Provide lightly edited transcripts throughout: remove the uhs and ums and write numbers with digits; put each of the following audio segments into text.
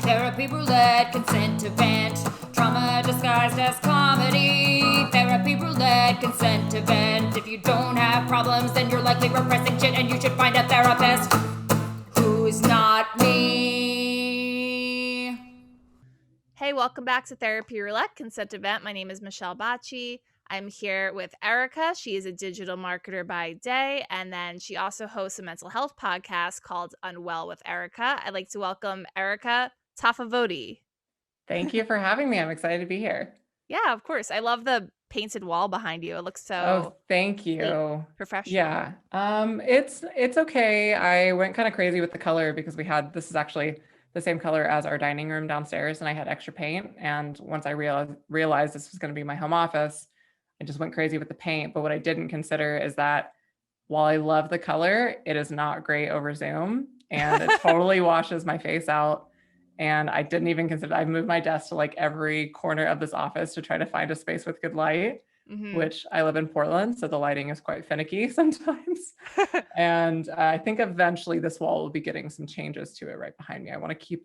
Therapy Roulette, consent event, trauma disguised as comedy. Therapy Roulette, consent event. If you don't have problems, then you're likely repressing shit and you should find a therapist who's not me. Hey, welcome back to Therapy Roulette, consent event. My name is Michelle Bacci. I'm here with Erica. She is a digital marketer by day, and then she also hosts a mental health podcast called Unwell with Erica. I'd like to welcome Erica Tafavoti. Thank you for having me. I'm excited to be here. Yeah, of course. I love the painted wall behind you. It looks so thank you. Professional. Yeah. It's okay. I went kind of crazy with the color because this is actually the same color as our dining room downstairs, and I had extra paint. And once I realized this was going to be my home office, I just went crazy with the paint. But what I didn't consider is that while I love the color, it is not great over Zoom, and it totally washes my face out. And I didn't even consider, I moved my desk to like every corner of this office to try to find a space with good light, which I live in Portland, so the lighting is quite finicky sometimes. And I think eventually this wall will be getting some changes to it right behind me. I want to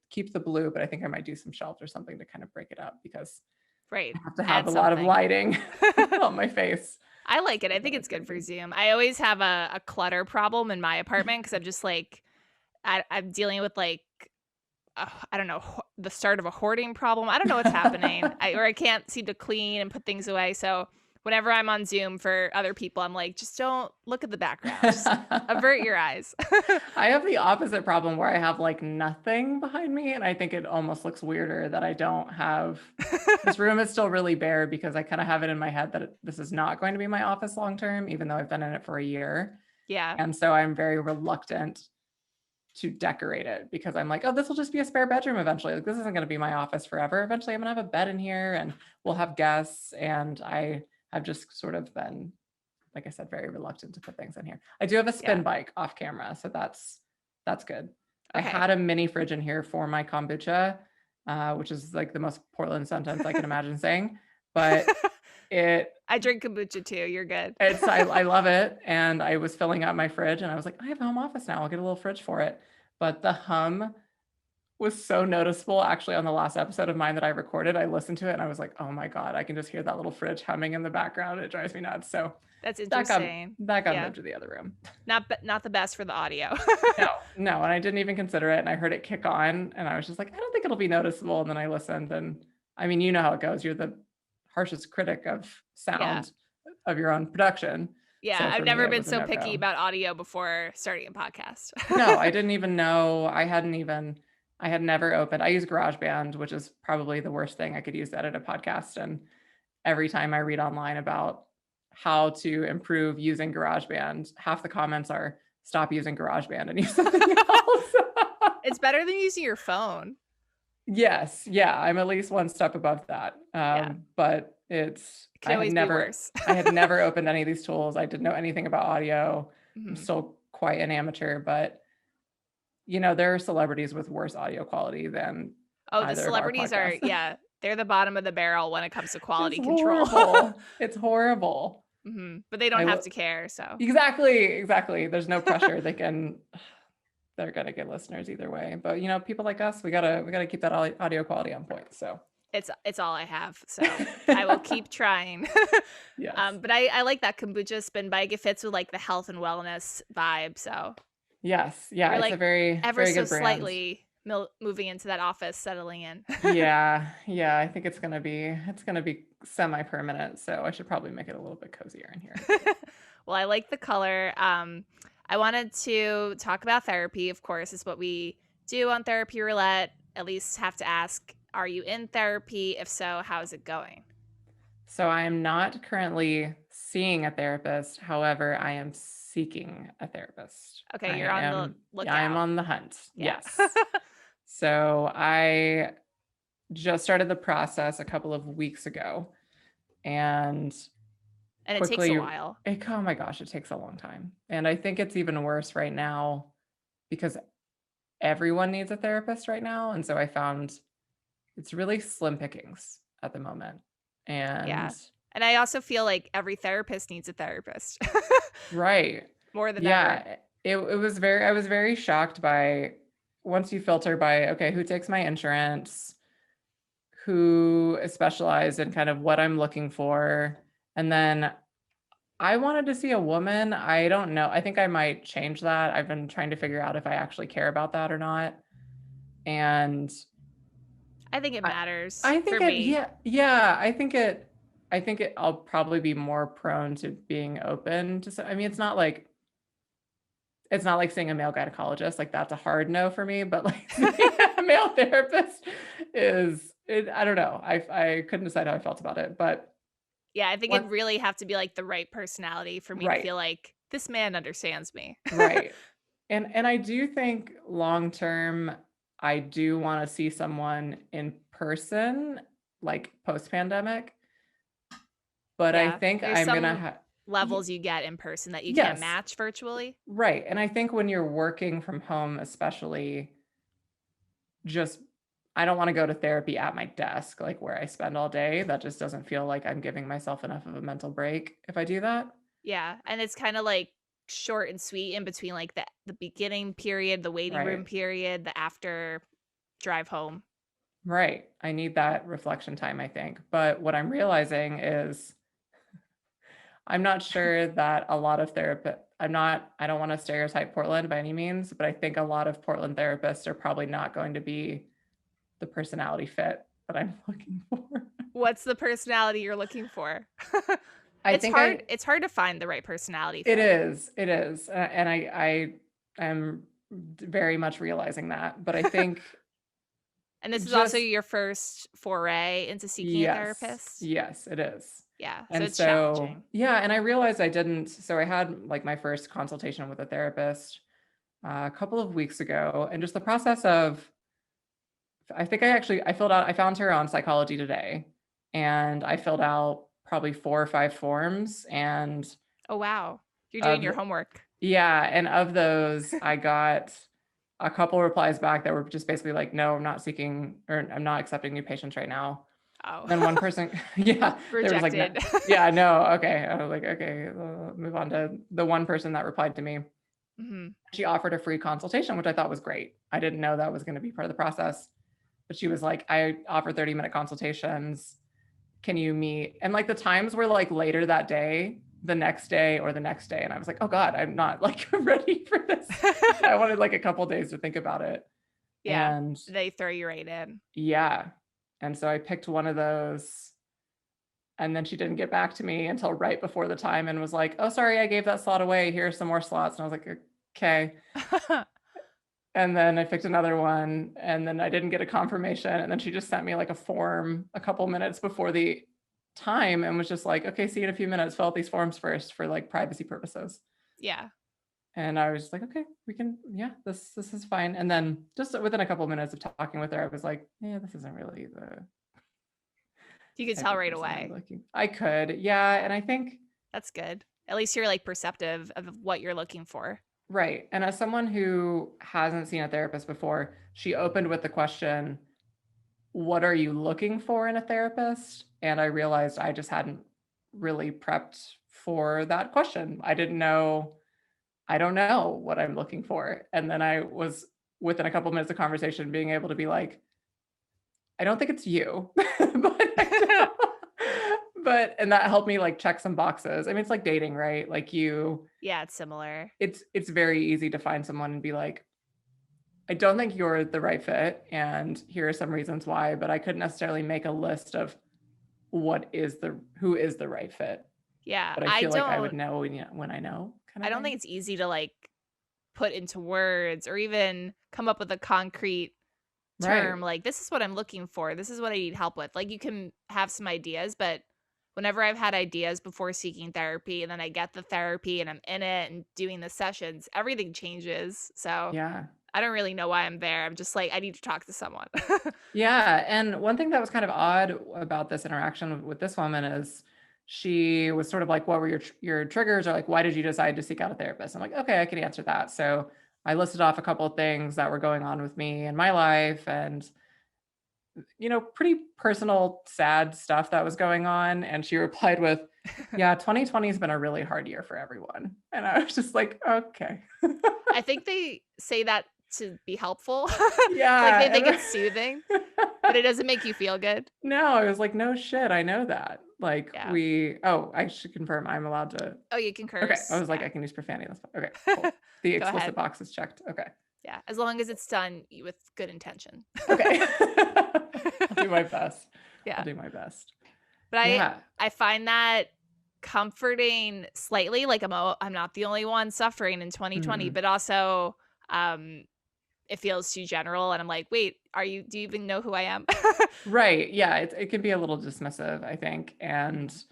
keep the blue, but I think I might do some shelves or something to kind of break it up because I have to have a lot of lighting on my face. I like it. I think it's good for Zoom. I always have a clutter problem in my apartment because I'm just like, I'm dealing with like, I don't know, the start of a hoarding problem. I don't know what's happening. I can't seem to clean and put things away. So whenever I'm on Zoom for other people, I'm like, just don't look at the background. Just avert your eyes. I have the opposite problem where I have like nothing behind me. And I think it almost looks weirder that I don't have, this room is still really bare because I kind of have it in my head that this is not going to be my office long-term, even though I've been in it for a year. Yeah. And so I'm very reluctant to decorate it because I'm like, oh, this will just be a spare bedroom eventually. Like, this isn't going to be my office forever. Eventually I'm going to have a bed in here and we'll have guests. And I have just sort of been, like I said, very reluctant to put things in here. I do have a spin bike off camera, so that's good. Okay. I had a mini fridge in here for my kombucha, which is like the most Portland sentence I can imagine saying, but I drink kombucha too. You're good. I love it. And I was filling up my fridge and I was like, I have a home office now. I'll get a little fridge for it. But the hum was so noticeable actually on the last episode of mine that I recorded. I listened to it and I was like, oh my God, I can just hear that little fridge humming in the background. It drives me nuts. So that's interesting. That got moved to the other room. Not the best for the audio. No. And I didn't even consider it. And I heard it kick on and I was just like, I don't think it'll be noticeable. And then I listened and I mean, you know how it goes. You're the harshest critic of sound of your own production. Yeah, so I've never been so picky about audio before starting a podcast. No, I didn't even know. I had never opened. I use GarageBand, which is probably the worst thing I could use to edit a podcast. And every time I read online about how to improve using GarageBand, half the comments are stop using GarageBand and use something else. It's better than using your phone. Yes. Yeah. I'm at least one step above that. But I had never opened any of these tools. I didn't know anything about audio. I'm still quite an amateur, but you know, there are celebrities with worse audio quality than the celebrities are, they're the bottom of the barrel when it comes to quality control. It's horrible. But they don't have to care. So exactly. There's no pressure. They're gonna get listeners either way. But you know, people like us, we gotta keep that audio quality on point. So it's all I have. So I will keep trying. Yes. But I like that kombucha spin bike. It fits with like the health and wellness vibe. So yes, yeah, it's like a very very good brand. Slightly moving into that office, settling in. yeah, I think it's gonna be semi-permanent. So I should probably make it a little bit cozier in here. Well, I like the color. I wanted to talk about therapy, of course, is what we do on Therapy Roulette. At least have to ask, are you in therapy? If so, how's it going? So I am not currently seeing a therapist. However, I am seeking a therapist. Okay, you're on the lookout. I am on the hunt. Yeah. Yes. So I just started the process a couple of weeks ago. And it takes a while. Oh my gosh, it takes a long time. And I think it's even worse right now because everyone needs a therapist right now. And so I found it's really slim pickings at the moment. And I also feel like every therapist needs a therapist. Right. More than ever. I was very shocked by once you filter by, okay, who takes my insurance, who is specialized in kind of what I'm looking for, and then I wanted to see a woman. I don't know. I think I might change that. I've been trying to figure out if I actually care about that or not. And I think it matters I think for it, me. yeah, I think it, I'll probably be more prone to being open to, I mean, it's not like seeing a male gynecologist, like that's a hard no for me, but like seeing a male therapist I don't know. I couldn't decide how I felt about it, but Yeah, I think it'd really have to be like the right personality for me to right, feel like this man understands me. right. And I do think long term, I do want to see someone in person, like post pandemic. But I Yeah, think there's I'm gonna some levels you get in person that you can't yes, match virtually. right. And I think when you're working from home, especially, just I don't want to go to therapy at my desk, like where I spend all day. That just doesn't feel like I'm giving myself enough of a mental break if I do that. Yeah, and it's kind of like short and sweet in between like the beginning period, the waiting room Right. period, the after drive home. Right. I need that reflection time, I think. But what I'm realizing is I'm not sure that a lot of therapists, I don't want to stereotype Portland by any means, but I think a lot of Portland therapists are probably not going to be the personality fit that I'm looking for. What's the personality you're looking for? It's hard to find the right personality it fit. is. And I am very much realizing that, but I think And this is also your first foray into seeking a therapist? yes, it is. Yeah, so And it's so, challenging. yeah, and I realized so I had like my first consultation with a therapist a couple of weeks ago, and just the process of, I think I found her on Psychology Today, and I filled out probably 4 or 5 forms, and Oh, wow. You're doing of your homework. yeah, and of those, I got a couple replies back that were just basically like, no, I'm not seeking, or I'm not accepting new patients right now. Oh. Then one person, yeah, there was like, no, Rejected. yeah, no, okay. I was like, okay, move on to the one person that replied to me. Mhm. She offered a free consultation, which I thought was great. I didn't know that was going to be part of the process, but she was like, I offer 30-minute consultations. Can you meet? And like the times were like later that day, the next day or the next day. And I was like, oh God, I'm not like ready for this. I wanted like a couple days to think about it. Yeah, And they throw you right in. yeah. And so I picked one of those, and then she didn't get back to me until right before the time and was like, oh, sorry, I gave that slot away. Here's some more slots. And I was like, okay. And then I picked another one, and then I didn't get a confirmation. And then she just sent me like a form a couple minutes before the time and was just like, okay, see you in a few minutes. Fill out these forms first for like privacy purposes. Yeah. And I was like, okay, we can, yeah, this is fine. And then just within a couple of minutes of talking with her, I was like, yeah, this isn't really the. You could tell right away. I could, yeah. And I think that's good. At least you're like perceptive of what you're looking for. Right. And as someone who hasn't seen a therapist before, she opened with the question, what are you looking for in a therapist? And I realized I just hadn't really prepped for that question. I don't know what I'm looking for. And then I was, within a couple minutes of conversation, being able to be like, I don't think it's you, but and that helped me like check some boxes. I mean, it's like dating, right? Like yeah, it's similar. It's very easy to find someone and be like, I don't think you're the right fit, and here are some reasons why, but I couldn't necessarily make a list of who is the right fit. Yeah, but I feel like I would know when I know. I don't think it's easy to like put into words or even come up with a concrete term. Right. Like, this is what I'm looking for. This is what I need help with. Like, you can have some ideas, but whenever I've had ideas before seeking therapy and then I get the therapy and I'm in it and doing the sessions, everything changes. So yeah, I don't really know why I'm there. I'm just like, I need to talk to someone. Yeah. And one thing that was kind of odd about this interaction with this woman is she was sort of like, what were your triggers, or like, why did you decide to seek out a therapist? I'm like, okay, I can answer that. So I listed off a couple of things that were going on with me in my life, and pretty personal, sad stuff that was going on. And she replied with, yeah, 2020 has been a really hard year for everyone. And I was just like, okay. I think they say that to be helpful. Yeah. Like they think and- it's soothing, but it doesn't make you feel good. No, I was like, no shit, I know that. Like Yeah. I should confirm I'm allowed to. Oh, you can Okay, curse. I was like, Yeah. I can use profanity. That's fine. Okay, cool. The Go explicit ahead. box is checked. Okay. Yeah, as long as it's done with good intention. Okay. I'll do my best. Yeah. I'll do my best. But Yeah. I find that comforting slightly. Like I'm not the only one suffering in 2020, Mhm. but also it feels too general, and I'm like, wait, do you even know who I am? Right. Yeah. It can be a little dismissive, I think. And just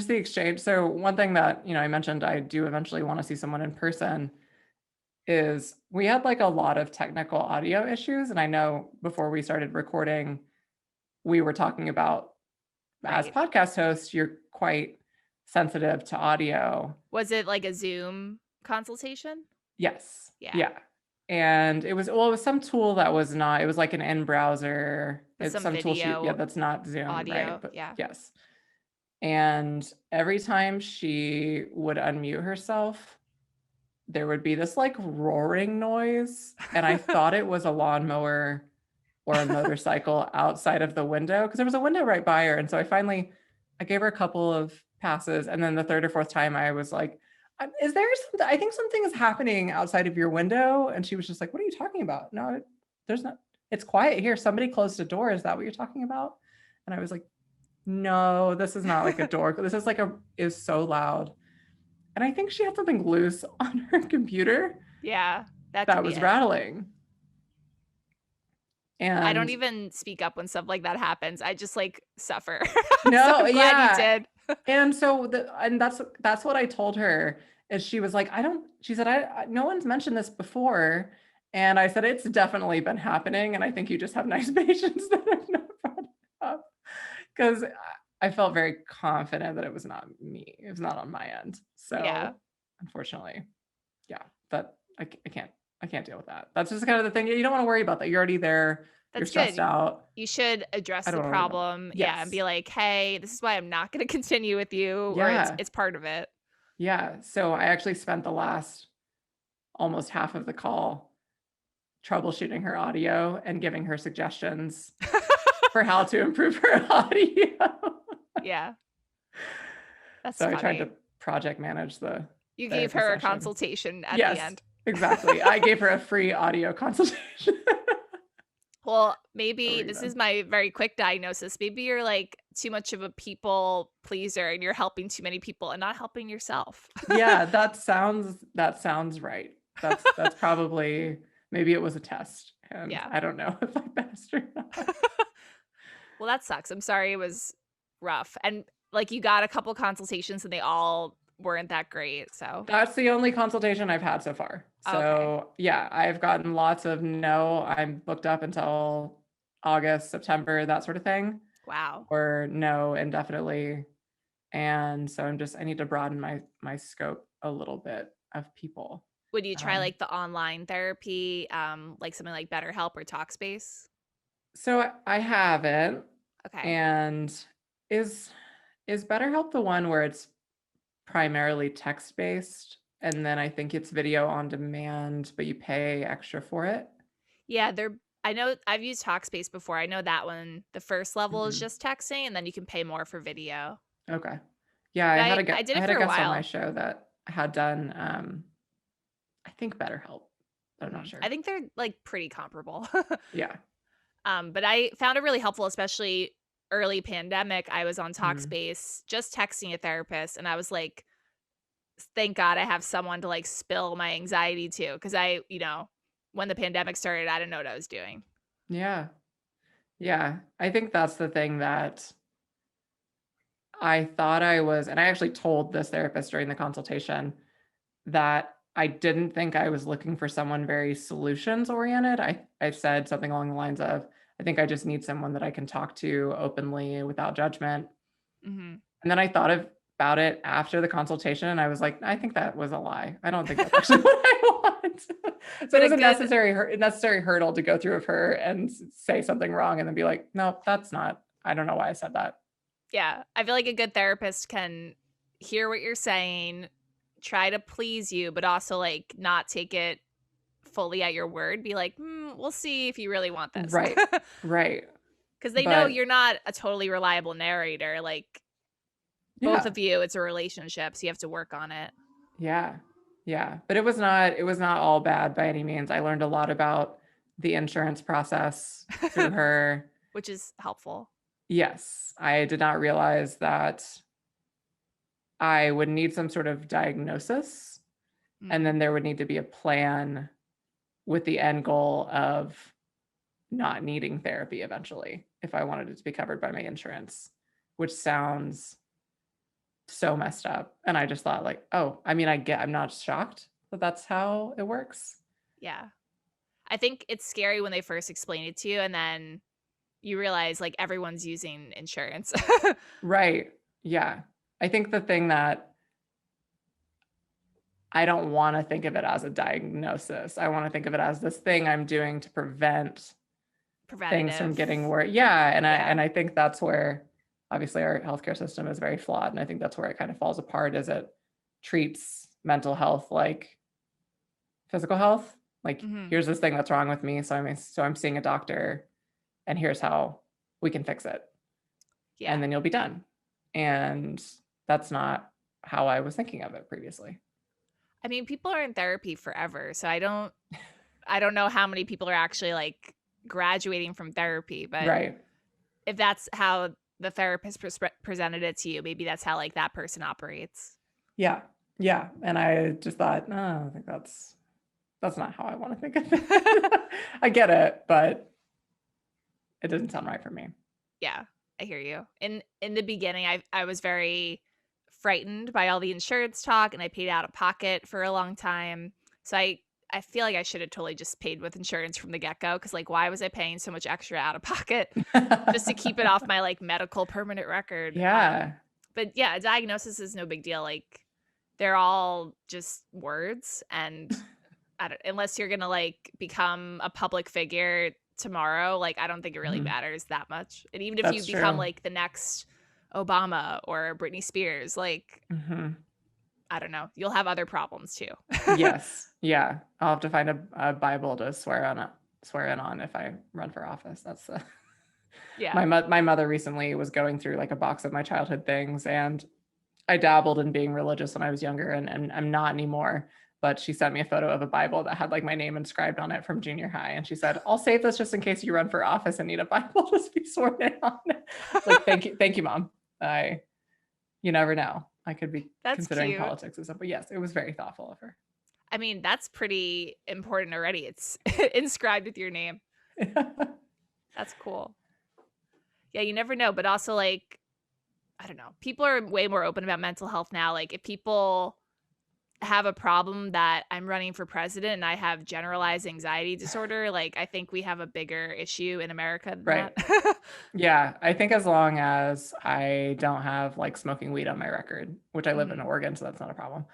the exchange. So one thing that, I mentioned I do eventually want to see someone in person is we had like a lot of technical audio issues. And I know before we started recording, we were talking about as Right. podcast hosts, you're quite sensitive to audio. Was it like a Zoom consultation? Yes. Yeah. Yeah. And it was some tool that was not, it was like an in-browser. With It's some tool video that's not Zoom, audio, right? But yeah. yes. And every time she would unmute herself, there would be this like roaring noise. And I thought it was a lawnmower or a motorcycle outside of the window, because there was a window right by her. And so I gave her a couple of passes. And then the third or fourth time I was like, is there something? I think something is happening outside of your window. And she was just like, what are you talking about? No, there's not. It's quiet here. Somebody closed a door. Is that what you're talking about? And I was like, no, this is not like a door. This is is so loud. And I think she had something loose on her computer. Yeah. That was rattling. And I don't even speak up when stuff like that happens. I just like suffer. No, so I'm glad you did. And so that's what I told her. Is she was like, she said, no one's mentioned this before. And I said, it's definitely been happening. And I think you just have nice patients that have not brought it up. Because I felt very confident that it was not me. It was not on my end. So unfortunately, but I can't deal with that. That's just kind of the thing. You don't want to worry about that. You're already there. You're stressed out. You should address the problem. Yeah. And be like, hey, this is why I'm not going to continue with you. Yeah. Or it's part of it. Yeah. So I actually spent the last almost half of the call troubleshooting her audio and giving her suggestions for how to improve her audio. Yeah. That's so funny. I tried to project manage You gave her a consultation at the end. Exactly. I gave her a free audio consultation. Well, maybe this is my very quick diagnosis. Maybe you're like too much of a people pleaser and you're helping too many people and not helping yourself. Yeah, that sounds right. That's probably, maybe it was a test. And I don't know if I passed or not. Well, that sucks. I'm sorry it was rough. And like you got a couple consultations and they all weren't that great. So that's the only consultation I've had so far. So yeah, I've gotten lots of no, I'm booked up until August, September, that sort of thing. Wow. Or no, indefinitely. And so I need to broaden my scope a little bit of people. Would you try like the online therapy, like something like BetterHelp or Talkspace? So I haven't. Okay. And is BetterHelp the one where it's primarily text-based, and then I think it's video on demand, but you pay extra for it? Yeah, I know I've used Talkspace before. I know that one, the first level is just texting, and then you can pay more for video. Okay. Yeah, I had a guest on my show that had done, I think BetterHelp, but I'm not sure. I think they're like pretty comparable. Yeah. But I found it really helpful, especially early pandemic. I was on Talkspace just texting a therapist, and I was like, thank God I have someone to like spill my anxiety to, because when the pandemic started, I didn't know what I was doing. Yeah. I think that's the thing that I thought I was, and I actually told this therapist during the consultation that I didn't think I was looking for someone very solutions oriented. I said something along the lines of, I think I just need someone that I can talk to openly without judgment. Mm-hmm. And then I thought about it after the consultation, and I was like, I think that was a lie. I don't think that's actually what I want. So it was a necessary hurdle to go through of her and say something wrong and then be like, no, that's not, I don't know why I said that. Yeah. I feel like a good therapist can hear what you're saying, try to please you, but also like not take it fully at your word. Be like, we'll see if you really want this. Right. Right. Because they know But you're not a totally reliable narrator. Like both yeah. of you, it's a relationship, so you have to work on it. Yeah. Yeah. But it was not all bad by any means. I learned a lot about the insurance process through her. Which is helpful. Yes. I did not realize that I would need some sort of diagnosis, and then there would need to be a plan with the end goal of not needing therapy eventually if I wanted it to be covered by my insurance, which sounds so messed up. And I just thought like, oh, I mean, I'm not shocked that that's how it works. Yeah. I think it's scary when they first explain it to you and then you realize like everyone's using insurance. Right. Yeah. I think the thing that I don't want to think of it as a diagnosis. I want to think of it as this thing I'm doing to prevent things from getting worse. Yeah. And I think that's where obviously our healthcare system is very flawed. And I think that's where it kind of falls apart, is it treats mental health like physical health. Like, here's this thing that's wrong with me. So I'm seeing a doctor, and here's how we can fix it. Yeah. And then you'll be done. And that's not how I was thinking of it previously. I mean, people are in therapy forever. So I don't know how many people are actually like graduating from therapy, but right. If that's how the therapist presented it to you, maybe that's how like that person operates. Yeah. Yeah. And I just thought, no, I think that's not how I want to think of it. I get it, but it doesn't sound right for me. Yeah, I hear you. In the beginning, I was very frightened by all the insurance talk, and I paid out of pocket for a long time. So I feel like I should have totally just paid with insurance from the get-go, because like, why was I paying so much extra out of pocket just to keep it off my like medical permanent record? Yeah. But yeah, a diagnosis is no big deal. Like, they're all just words, and unless you're gonna like become a public figure tomorrow, like I don't think it really matters that much. And even if you become like the next Obama or Britney Spears, like I don't know, you'll have other problems too. Yes. Yeah. I'll have to find a Bible to swear in on if I run for office. That's yeah. My mother recently was going through like a box of my childhood things, and I dabbled in being religious when I was younger, and I'm not anymore. But she sent me a photo of a Bible that had like my name inscribed on it from junior high. And she said, I'll save this just in case you run for office and need a Bible to be sworn in on. Like, thank you, Mom. You never know. I could be considering cute. Politics and stuff. But yes, it was very thoughtful of her. I mean, that's pretty important already. It's inscribed with your name. That's cool. Yeah, you never know. But also like, I don't know. People are way more open about mental health now. Like if people have a problem that I'm running for president and I have generalized anxiety disorder, like I think we have a bigger issue in America than that. Yeah, I think as long as I don't have like smoking weed on my record, which I live in Oregon, so that's not a problem,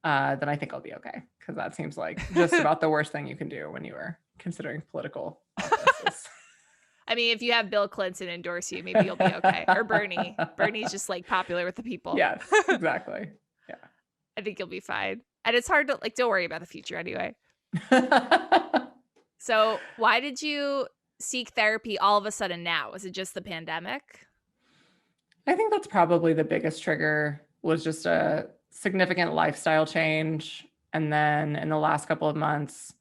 then I think I'll be okay, because that seems like just about the worst thing you can do when you are considering political offices. I mean, if you have Bill Clinton endorse you, maybe you'll be okay. Or Bernie. Bernie's just like popular with the people. Yes, exactly. Yeah. I think you'll be fine. And it's hard to like, don't worry about the future anyway. So why did you seek therapy all of a sudden now? Was it just the pandemic? I think that's probably the biggest trigger, was just a significant lifestyle change. And then in the last couple of months,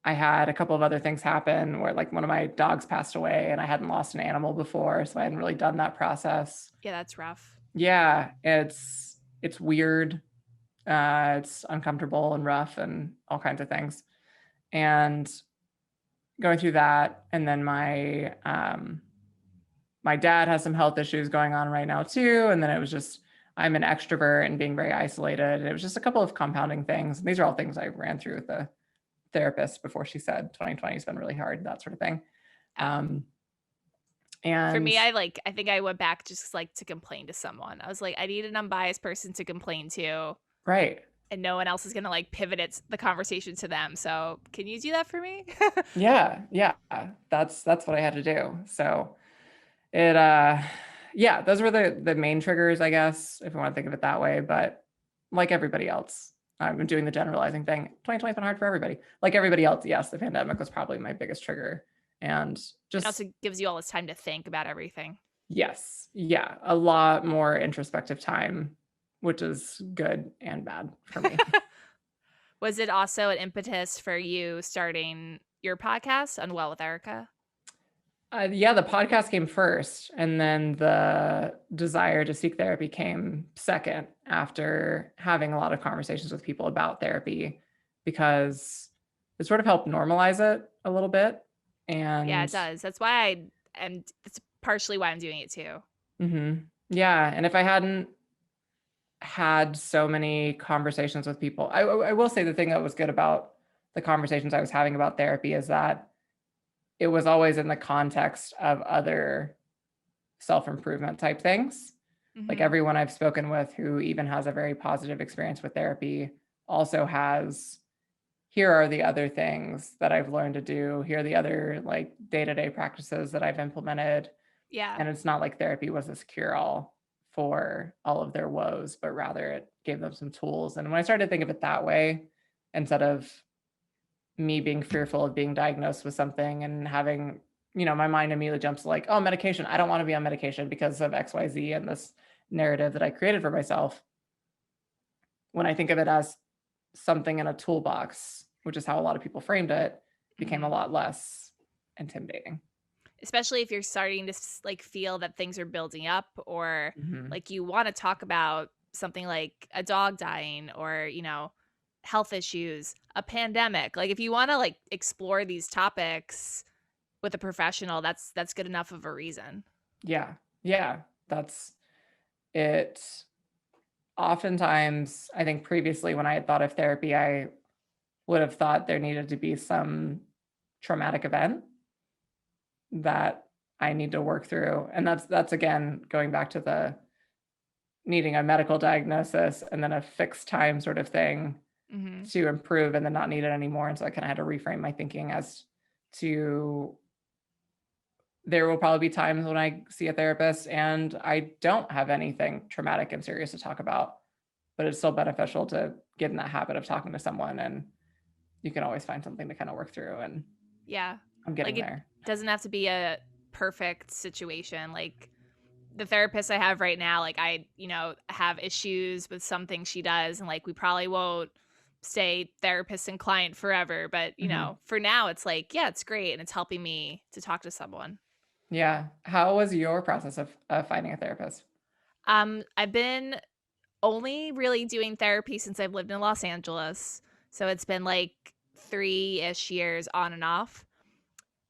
I had a couple of other things happen where like one of my dogs passed away, and I hadn't lost an animal before. So I hadn't really done that process. Yeah, that's rough. Yeah, it's weird. It's uncomfortable and rough and all kinds of things. And going through that, and then my dad has some health issues going on right now too. And then it was just, I'm an extrovert and being very isolated. And it was just a couple of compounding things. And these are all things I ran through with the therapist before she said 2020 has been really hard, that sort of thing. And for me, I think I went back just like to complain to someone. I was like, I need an unbiased person to complain to. Right. And no one else is going to like pivot the conversation to them. So can you do that for me? Yeah. That's what I had to do. So those were the main triggers, I guess, if you want to think of it that way. But like everybody else, I'm doing the generalizing thing. 2020 has been hard for everybody. Like everybody else, yes, the pandemic was probably my biggest trigger. And It just, also gives you all this time to think about everything. yes, yeah, a lot more introspective time, which is good and bad for me. Was it also an impetus for you starting your podcast, Unwell with Erica? Yeah, the podcast came first, and then the desire to seek therapy came second after having a lot of conversations with people about therapy, because it sort of helped normalize it a little bit. Yeah, And it does. That's why it's partially why I'm doing it too. yeah, and if I hadn't had so many conversations with people, I will say the thing that was good about the conversations I was having about therapy is that it was always in the context of other self-improvement type things. Like everyone I've spoken with who even has a very positive experience with therapy also has, here are the other things that I've learned to do. Here are the other like day-to-day practices that I've implemented. Yeah. And it's not like therapy was this cure-all for all of their woes, but rather it gave them some tools. And when I started to think of it that way, instead of me being fearful of being diagnosed with something and having, my mind immediately jumps to like, oh, medication. I don't want to be on medication because of XYZ and this narrative that I created for myself. When I think of it as something in a toolbox, which is how a lot of people framed it, became a lot less intimidating. Especially if you're starting to like feel that things are building up, or like you want to talk about something like a dog dying, or health issues, a pandemic. Like if you want to like explore these topics with a professional, that's good enough of a reason. Yeah, that's it. Oftentimes, I think previously when I had thought of therapy, I would have thought there needed to be some traumatic event that I need to work through. And that's again, going back to the needing a medical diagnosis and then a fixed time sort of thing to improve and then not need it anymore. And so I kind of had to reframe my thinking as to, there will probably be times when I see a therapist and I don't have anything traumatic and serious to talk about, but it's still beneficial to get in that habit of talking to someone, and you can always find something to kind of work through. And yeah, I'm getting like there. It doesn't have to be a perfect situation. Like the therapist I have right now, like I, have issues with something she does, and like we probably won't stay therapist and client forever, but for now it's like, yeah, it's great and it's helping me to talk to someone. Yeah. How was your process of finding a therapist? I've been only really doing therapy since I've lived in Los Angeles. So it's been like 3-ish years on and off.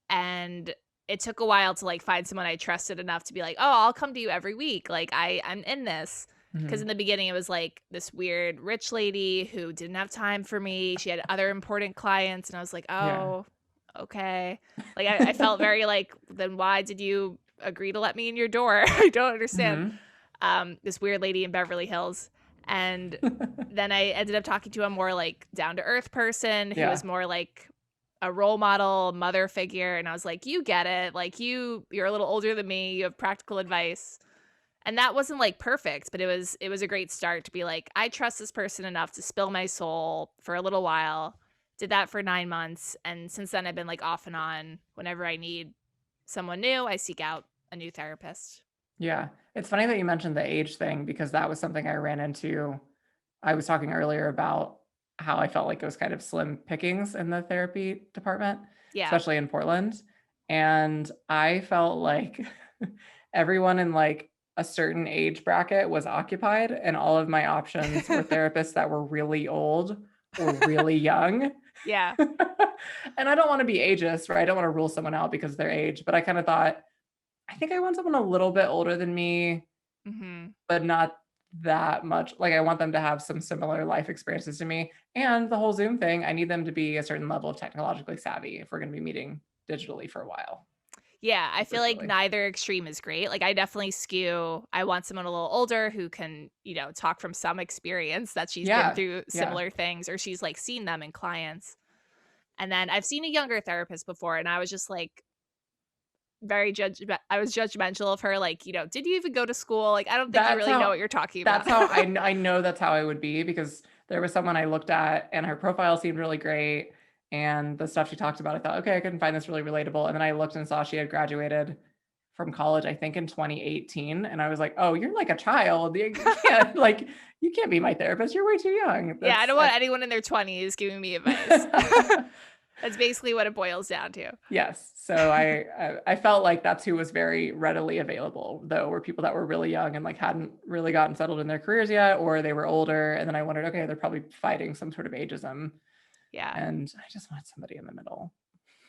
And it took a while to like find someone I trusted enough to be like, oh, I'll come to you every week. Like I'm in this. Because in the beginning it was like this weird rich lady who didn't have time for me. She had other important clients, and I was like, oh, okay. Like I felt very like, then why did you agree to let me in your door? I don't understand. This weird lady in Beverly Hills. And then I ended up talking to a more like down to earth person who was more like a role model, mother figure. And I was like, you get it. Like you're a little older than me. You have practical advice. And that wasn't like perfect, but it was a great start to be like, I trust this person enough to spill my soul for a little while. Did that for 9 months. And since then I've been like off and on. Whenever I need someone new, I seek out a new therapist. Yeah. It's funny that you mentioned the age thing, because that was something I ran into. I was talking earlier about how I felt like it was kind of slim pickings in the therapy department, especially in Portland. And I felt like everyone in like a certain age bracket was occupied, and all of my options were therapists that were really old or really young. Yeah. And I don't want to be ageist, right? I don't want to rule someone out because of their age, but I kind of thought, I think I want someone a little bit older than me, but not that much. Like I want them to have some similar life experiences to me. And the whole Zoom thing, I need them to be a certain level of technologically savvy if we're going to be meeting digitally for a while. Yeah, I feel like neither extreme is great. Like I definitely skew. I want someone a little older who can, talk from some experience that she's been through similar things, or she's like seen them in clients. And then I've seen a younger therapist before, and I was just like, I was judgmental of her. Like, you know, did you even go to school? Like, I don't think you That's really how know what you're talking about. that's how I know that's how I would be, because there was someone I looked at and her profile seemed really great. And the stuff she talked about, I thought, okay, I couldn't find this really relatable. And then I looked and saw she had graduated from college, I think in 2018. And I was like, oh, you're like a child. You can't like, you can't be my therapist. You're way too young. Yeah, I don't want anyone in their 20s giving me advice. That's basically what it boils down to. Yes. So I felt like that's who was very readily available, though, were people that were really young and like hadn't really gotten settled in their careers yet, or they were older. And then I wondered, okay, they're probably fighting some sort of ageism. Yeah. And I just want somebody in the middle.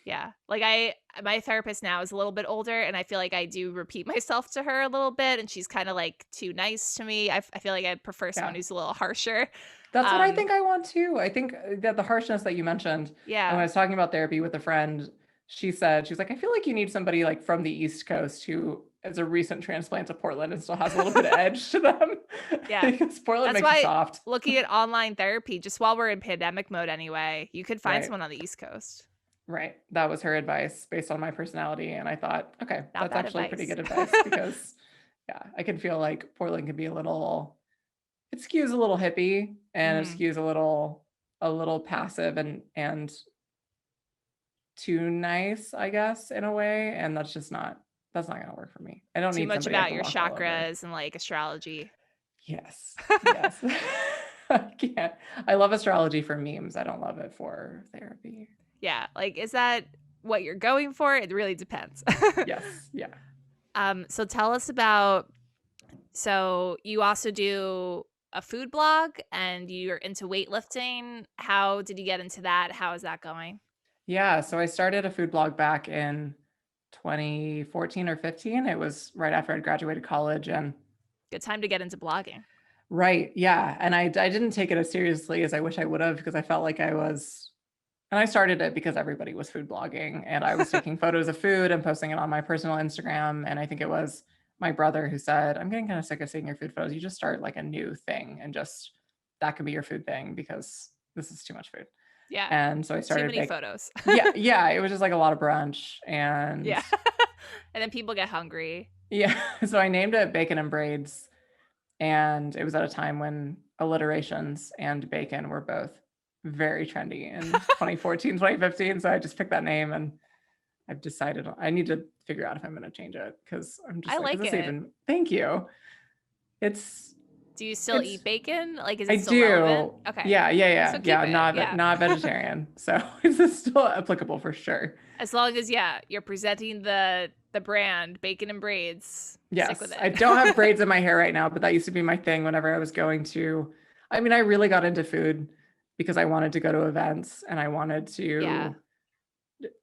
Yeah. Like my therapist now is a little bit older, and I feel like I do repeat myself to her a little bit, and she's kind of like too nice to me. I feel like I prefer someone who's a little harsher. That's what I think I want too. I think that the harshness that you mentioned, yeah. and when I was talking about therapy with a friend, she's like, I feel like you need somebody like from the East Coast who is a recent transplant to Portland and still has a little bit of edge to them. Yeah. Because Portland That's makes why it soft. Looking at online therapy, just while we're in pandemic mode anyway, you could find someone on the East Coast. Right. That was her advice based on my personality. And I thought, okay, that's actually pretty good advice, because I could feel like Portland could be it skews a little hippie, and it skews a little passive and too nice, I guess, in a way. And that's not going to work for me. I don't need too much somebody I about can your walk all over. chakras and like astrology. Yes. Yes. I can't. I love astrology for memes. I don't love it for therapy. Yeah. Like, is that what you're going for? It really depends. Yes. Yeah. So tell us about, so you also do a food blog and you're into weightlifting. How did you get into that? How is that going? Yeah. So I started a food blog back in 2014 or 15. It was right after I'd graduated college, and good time to get into blogging. Right. Yeah. And I didn't take it as seriously as I wish I would have, because I felt like and I started it because everybody was food blogging, and I was taking photos of food and posting it on my personal Instagram. And I think it was my brother who said, I'm getting kind of sick of seeing your food photos. You just start like a new thing, and just that could be your food thing, because this is too much food. Yeah. And so I started too many photos. Yeah. It was just like a lot of brunch, and and then people get hungry. Yeah. So I named it Bacon and Braids. And it was at a time when alliterations and bacon were both very trendy in 2014, 2015. So I just picked that name, and I've decided I need to figure out if I'm going to change it, because I'm just like is this it. even, thank you. Do you still eat bacon? Like, is it I still do. relevant? Okay. Yeah. So not vegetarian. So it's still applicable for sure. As long as, you're presenting the brand Bacon and Braids. Yes. Stick with it. I don't have braids in my hair right now, but that used to be my thing whenever I was going to, I really got into food because I wanted to go to events, and I wanted to,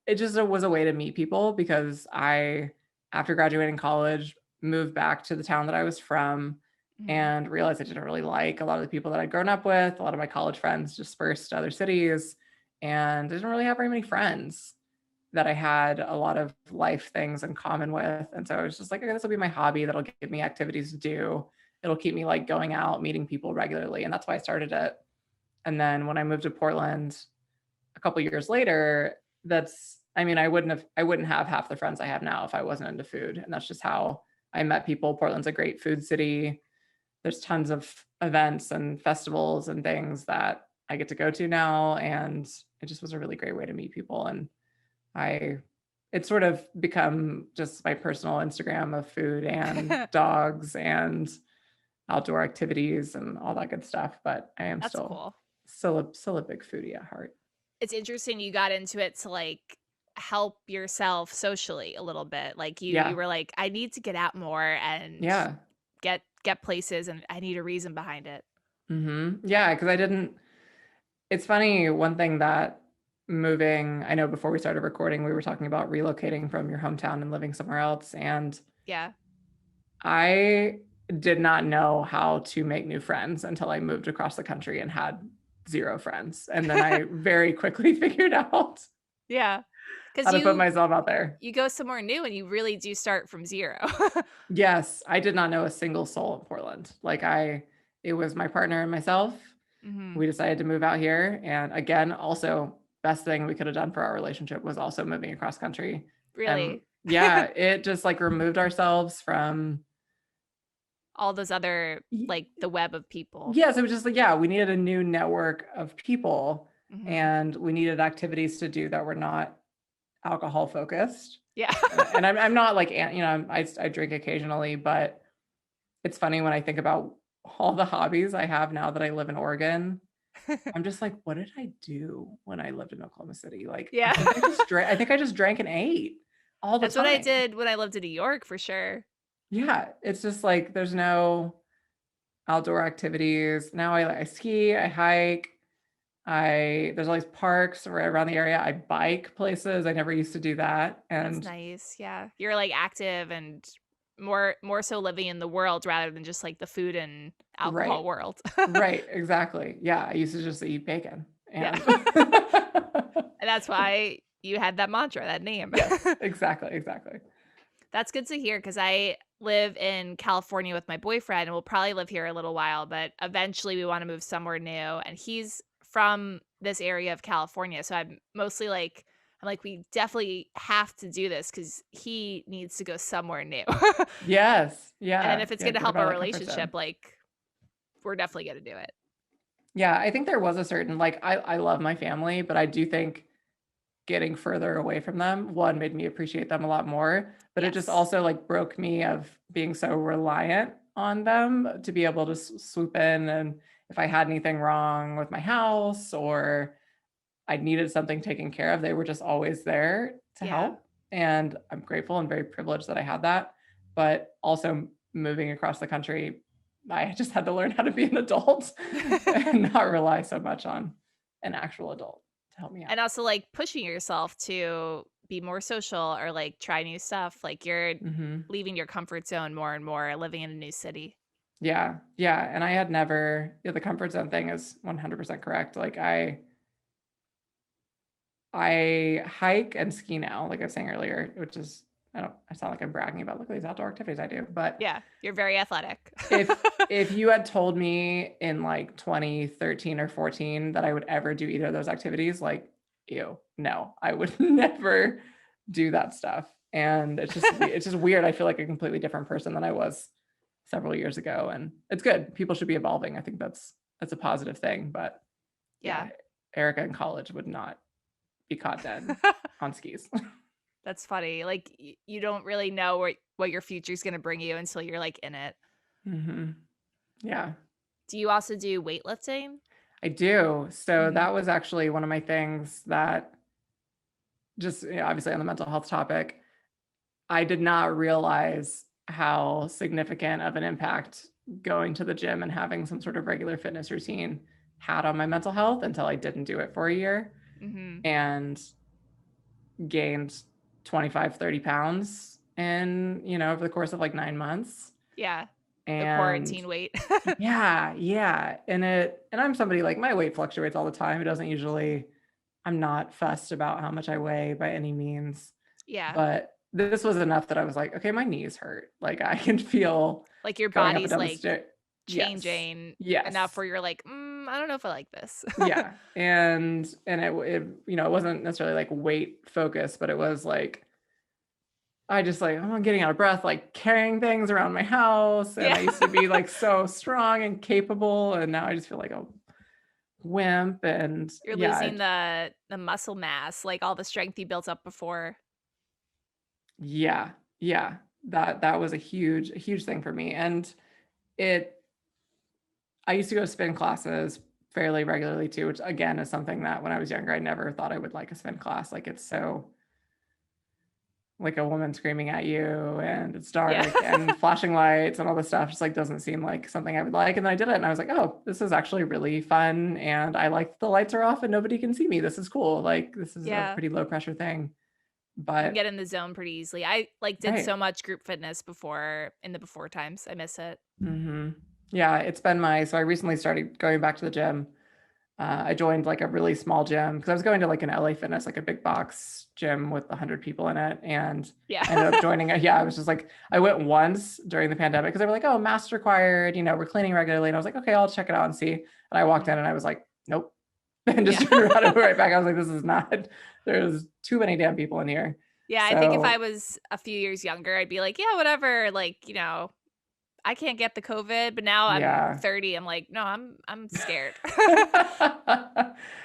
it just was a way to meet people, because after graduating college, moved back to the town that I was from, and realized I didn't really like a lot of the people that I'd grown up with. A lot of my college friends dispersed to other cities, and I didn't really have very many friends that I had a lot of life things in common with. And so I was just like, okay, this will be my hobby. That'll give me activities to do. It'll keep me like going out, meeting people regularly. And that's why I started it. And then when I moved to Portland a couple years later, I wouldn't have half the friends I have now if I wasn't into food. And that's just how I met people. Portland's a great food city. There's tons of events and festivals and things that I get to go to now. And it just was a really great way to meet people. And it's sort of become just my personal Instagram of food and dogs and outdoor activities and all that good stuff. But I am still a big foodie at heart. It's interesting you got into it to like help yourself socially a little bit. Like you were like, I need to get out more and get places, and I need a reason behind it. Yeah, because it's funny, one thing that moving, I know before we started recording, we were talking about relocating from your hometown and living somewhere else. And I did not know how to make new friends until I moved across the country and had 0 friends. And then I very quickly figured out how to put myself out there. You go somewhere new and you really do start from 0. Yes. I did not know a single soul in Portland. It was my partner and myself. We decided to move out here. And again, also best thing we could have done for our relationship was also moving across country. Really? And Yeah. It just like removed ourselves from All those other, like the web of people. Yes, it was just like, yeah, we needed a new network of people Mm-hmm. and we needed activities to do that were not alcohol focused. Yeah. And I'm not like, I drink occasionally, but it's funny when I think about all the hobbies I have now that I live in Oregon. I'm just like, what did I do when I lived in Oklahoma City? Like, Yeah. I think I just drank and ate all the That's time. what I did when I lived in New York for sure. Yeah. It's just like, there's no outdoor activities. Now I ski, I hike. There's all these parks right around the area. I bike places. I never used to do that. That's And nice. Yeah. You're like active and more so living in the world rather than just like the food and alcohol right, world. right, exactly. Yeah, I used to just eat bacon. Yeah. And And that's why you had that mantra, that name. yes, exactly. That's good to hear because I live in California with my boyfriend and we'll probably live here a little while, but eventually we want to move somewhere new. And he's from this area of California. So I'm mostly like, we definitely have to do this because he needs to go somewhere new. Yes, And then yeah, if it's yeah. going to Get help out our of that comfort zone. relationship, like we're definitely going to do it. Yeah, I think there was a certain like I love my family, but I do think getting further away from them, one, made me appreciate them a lot more, but it just Yes. also like broke me of being so reliant on them to be able to swoop in. And if I had anything wrong with my house or I needed something taken care of, they were just always there to Yeah. help. And I'm grateful and very privileged that I had that. But also moving across the country, I just had to learn how to be an adult and not rely so much on an actual adult to help me out. And also like pushing yourself to be more social or like try new stuff. Like you're Mm-hmm. leaving your comfort zone more and more, living in a new city. Yeah. And I had never, the comfort zone thing is 100% correct. Like I hike and ski now, like I was saying earlier, which is, I sound like I'm bragging about, look at these outdoor activities I do, but Yeah, you're very athletic. if you had told me in like 2013 or 14 that I would ever do either of those activities, like, ew, no, I would never do that stuff. And it's just weird. I feel like a completely different person than I was several years ago. And it's good. People should be evolving. I think that's a positive thing. But Yeah. Erica in college would not be caught dead on skis. That's funny. Like you don't really know what your future's going to bring you until you're like in it. Mm-hmm. Yeah. Do you also do weightlifting? I do. So Mhm. that was actually one of my things that just obviously on the mental health topic, I did not realize how significant of an impact going to the gym and having some sort of regular fitness routine had on my mental health until I didn't do it for a year and gained 25, 30 pounds in, over the course of like 9 months. Yeah. And the quarantine weight. yeah. And I'm somebody like my weight fluctuates all the time. It doesn't usually, I'm not fussed about how much I weigh by any means. Yeah. But this was enough that I was like, okay, my knees hurt. Like I can feel like your going up and body's down the like stair- changing Yes. enough where you're like, I don't know if I like this. Yeah. And it it wasn't necessarily like weight focused, but it was like, I just like, I'm getting out of breath, like carrying things around my house. And I used to be like so strong and capable. And now I just feel like a wimp. And you're losing the muscle mass, like all the strength you built up before. Yeah. That was a huge thing for me. And I used to go to spin classes fairly regularly too, which again is something that when I was younger, I never thought I would like a spin class. Like it's so like a woman screaming at you and it's dark and flashing lights and all this stuff just like doesn't seem like something I would like. And then I did it and I was like, oh, this is actually really fun. And I like the lights are off and nobody can see me. This is cool. Like this is a pretty low pressure thing. But you get in the zone pretty easily. I did so much group fitness before times. I miss it. Mm-hmm. Yeah, it's been so I recently started going back to the gym. I joined like a really small gym because I was going to like an LA Fitness, like a big box gym with 100 people in it. And I ended up joining it. Yeah, I was just like, I went once during the pandemic because they were like, oh, mask required, we're cleaning regularly. And I was like, okay, I'll check it out and see. And I walked in and I was like, nope. And just turned around and went right back. I was like, this is not, there's too many damn people in here. Yeah, I think if I was a few years younger, I'd be like, yeah, whatever. Like, I can't get the COVID, but now I'm 30. I'm like, no, I'm scared.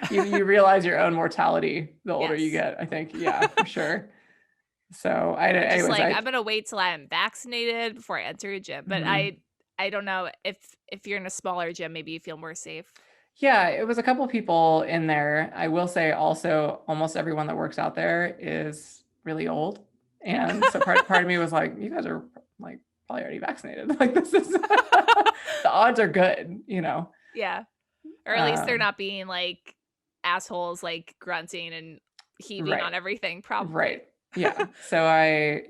You realize your own mortality the older you Yes. get, I think. Yeah, for sure. So anyways, I'm gonna wait till I'm vaccinated before I enter a gym. But I don't know if you're in a smaller gym, maybe you feel more safe. Yeah, it was a couple people in there. I will say also almost everyone that works out there is really old. And so part of me was like, you guys are like probably already vaccinated. Like this is the odds are good, Yeah. Or at least they're not being like assholes, like grunting and heaving on everything, probably. Right. Yeah. So I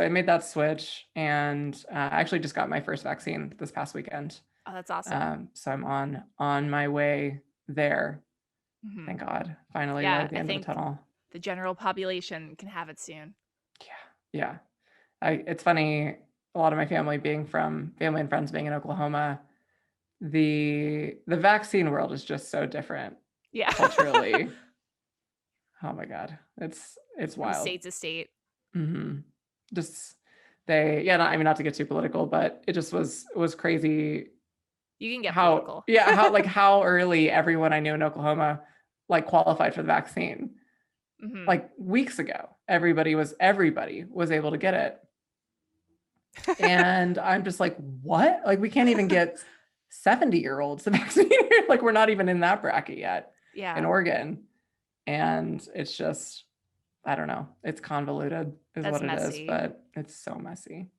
made that switch, and I actually just got my first vaccine this past weekend. Oh, that's awesome. So I'm on my way there. Mm-hmm. Thank God. Finally, light at the end of the tunnel. The general population can have it soon. Yeah. It's funny, a lot of my family and friends being in Oklahoma, the vaccine world is just so different. Yeah. Culturally. Oh my God. It's wild. From state to state. Mm-hmm. Not to get too political, but it just was crazy. You can get political. How early everyone I knew in Oklahoma like qualified for the vaccine. Mm-hmm. Like weeks ago, everybody was able to get it. And I'm just like, what? Like we can't even get 70-year-olds to vaccinate. Like we're not even in that bracket yet. Yeah. In Oregon. And it's just, I don't know. It's convoluted is what it is, but it's so messy.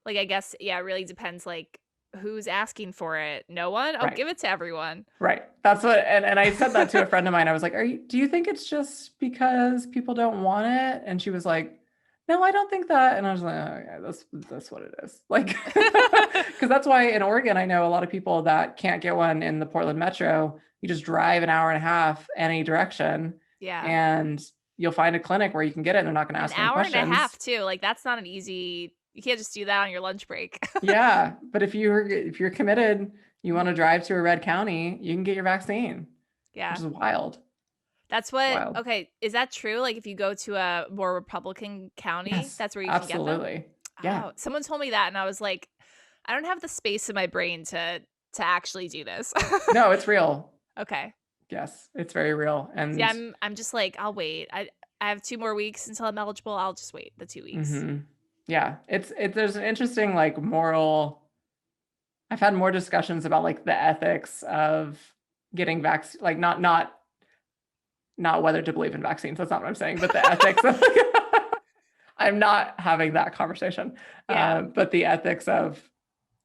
Like, I guess, it really depends, like, who's asking for it. No one? I'll give it to everyone. Right. That's what, and I said that to a friend of mine. I was like, do you think it's just because people don't want it? And she was like, no, I don't think that. And I was like, oh, yeah, that's what it is. Like, because that's why in Oregon, I know a lot of people that can't get one in the Portland metro. You just drive an hour and a half any direction. Yeah. And you'll find a clinic where you can get it and they're not going to ask any questions. An hour and a half too. Like that's not an easy, you can't just do that on your lunch break. Yeah. But if you're committed, you want to drive to a red county, you can get your vaccine. Yeah. Which is wild. That's what, okay. Is that true? Like if you go to a more Republican county, that's where you can get them? Absolutely. Yeah. Oh, someone told me that and I was like, I don't have the space in my brain to actually do this. No, it's real. Okay. Yes, it's very real. And yeah, I'm just like, I'll wait. I have 2 more weeks until I'm eligible. I'll just wait the 2 weeks. Mm-hmm. Yeah, there's an interesting like moral. I've had more discussions about like the ethics of getting vaccine, like not whether to believe in vaccines. That's not what I'm saying, but the ethics of I'm not having that conversation. Yeah. But the ethics of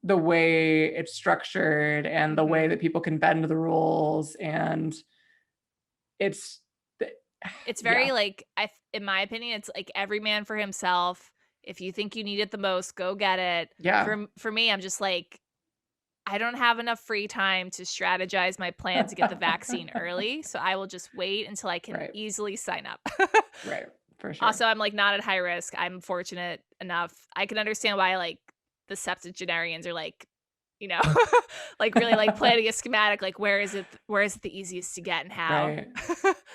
the way it's structured and the way that people can bend the rules, and it's very like in my opinion, it's like every man for himself. If you think you need it the most, go get it. Yeah. For me, I'm just like, I don't have enough free time to strategize my plan to get the vaccine early. So I will just wait until I can easily sign up. Right. For sure. Also, I'm like not at high risk. I'm fortunate enough. I can understand why like the septuagenarians are like, like really like planning a schematic, like where is it the easiest to get and how? Right.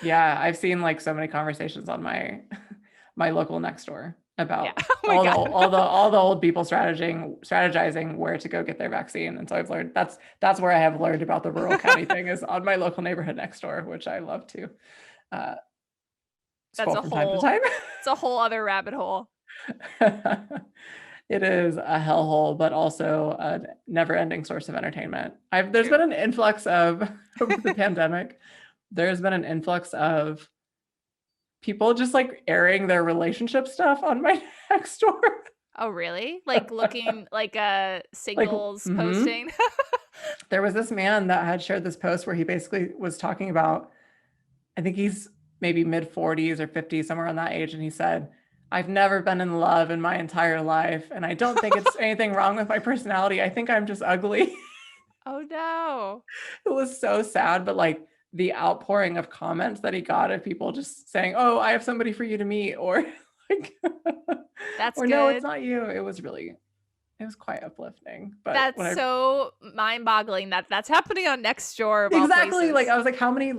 Yeah. I've seen like so many conversations on my local Nextdoor about all the old people strategizing where to go get their vaccine. And so I've learned that's where I have learned about the rural county thing is on my local neighborhood Nextdoor, which I love to scroll from time to time. It's a whole other rabbit hole. It is a hellhole, but also a never-ending source of entertainment. There's been an influx of over the pandemic. There's been an influx of people just like airing their relationship stuff on my Nextdoor. Oh, really? Like looking like singles posting? There was this man that had shared this post where he basically was talking about, I think he's maybe mid 40s or 50s, somewhere on that age. And he said, I've never been in love in my entire life. And I don't think it's anything wrong with my personality. I think I'm just ugly. Oh, no. It was so sad. But like the outpouring of comments that he got of people just saying, oh, I have somebody for you to meet. Or like, that's or good. No, it's not you. It was quite uplifting. But that's so mind boggling that's happening on Nextdoor. Exactly. Like I was like, how many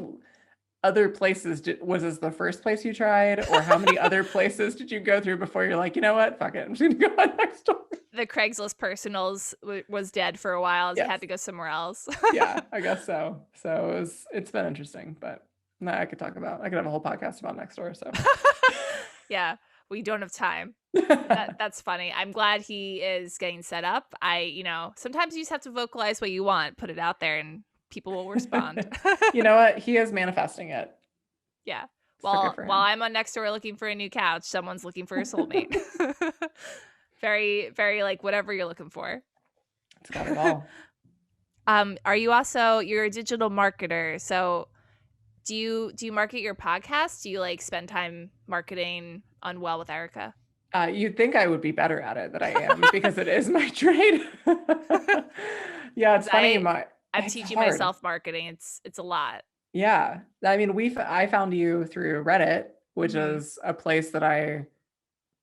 other places was this the first place you tried, or how many other places did you go through before you're like, you know what, fuck it, I'm just gonna go on Nextdoor? The Craigslist personals was dead for a while. So you had to go somewhere else. Yeah, I guess so. So it's been interesting, but no, I could have a whole podcast about Nextdoor. So yeah, we don't have time. That's funny. I'm glad he is getting set up. Sometimes you just have to vocalize what you want, put it out there, and people will respond. You know what? He is manifesting it. Yeah. While I'm on Nextdoor looking for a new couch, someone's looking for a soulmate. Very, very like whatever you're looking for. It's got it all. Are you also, you're a digital marketer. So do you market your podcast? Do you like spend time marketing Unwell with Erica? You'd think I would be better at it than I am because it is my trade. Yeah, it's funny. I'm teaching myself marketing. It's a lot. Yeah. I mean, I found you through Reddit, which is a place that I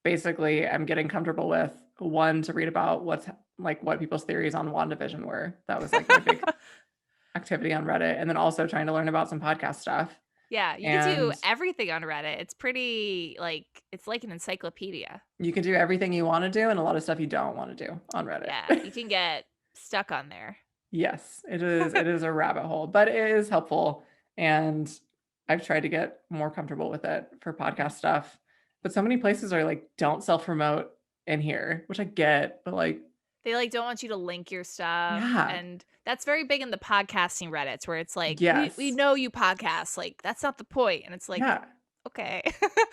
basically am getting comfortable with. One, to read about what people's theories on WandaVision were. That was like my big activity on Reddit. And then also trying to learn about some podcast stuff. Yeah, you can do everything on Reddit. It's pretty it's like an encyclopedia. You can do everything you want to do and a lot of stuff you don't want to do on Reddit. Yeah, you can get stuck on there. Yes, it is. It is a rabbit hole, but it is helppful. And I've tried to get more comfortable with it for podcast stuff. But so many places are like, don't self-promote in here, which I get, but like they don't want you to link your stuff. Yeah. And that's very big in the podcasting Reddits where it's like, yes, we know you podcast. Like, that's not the point. And it's like, yeah, okay.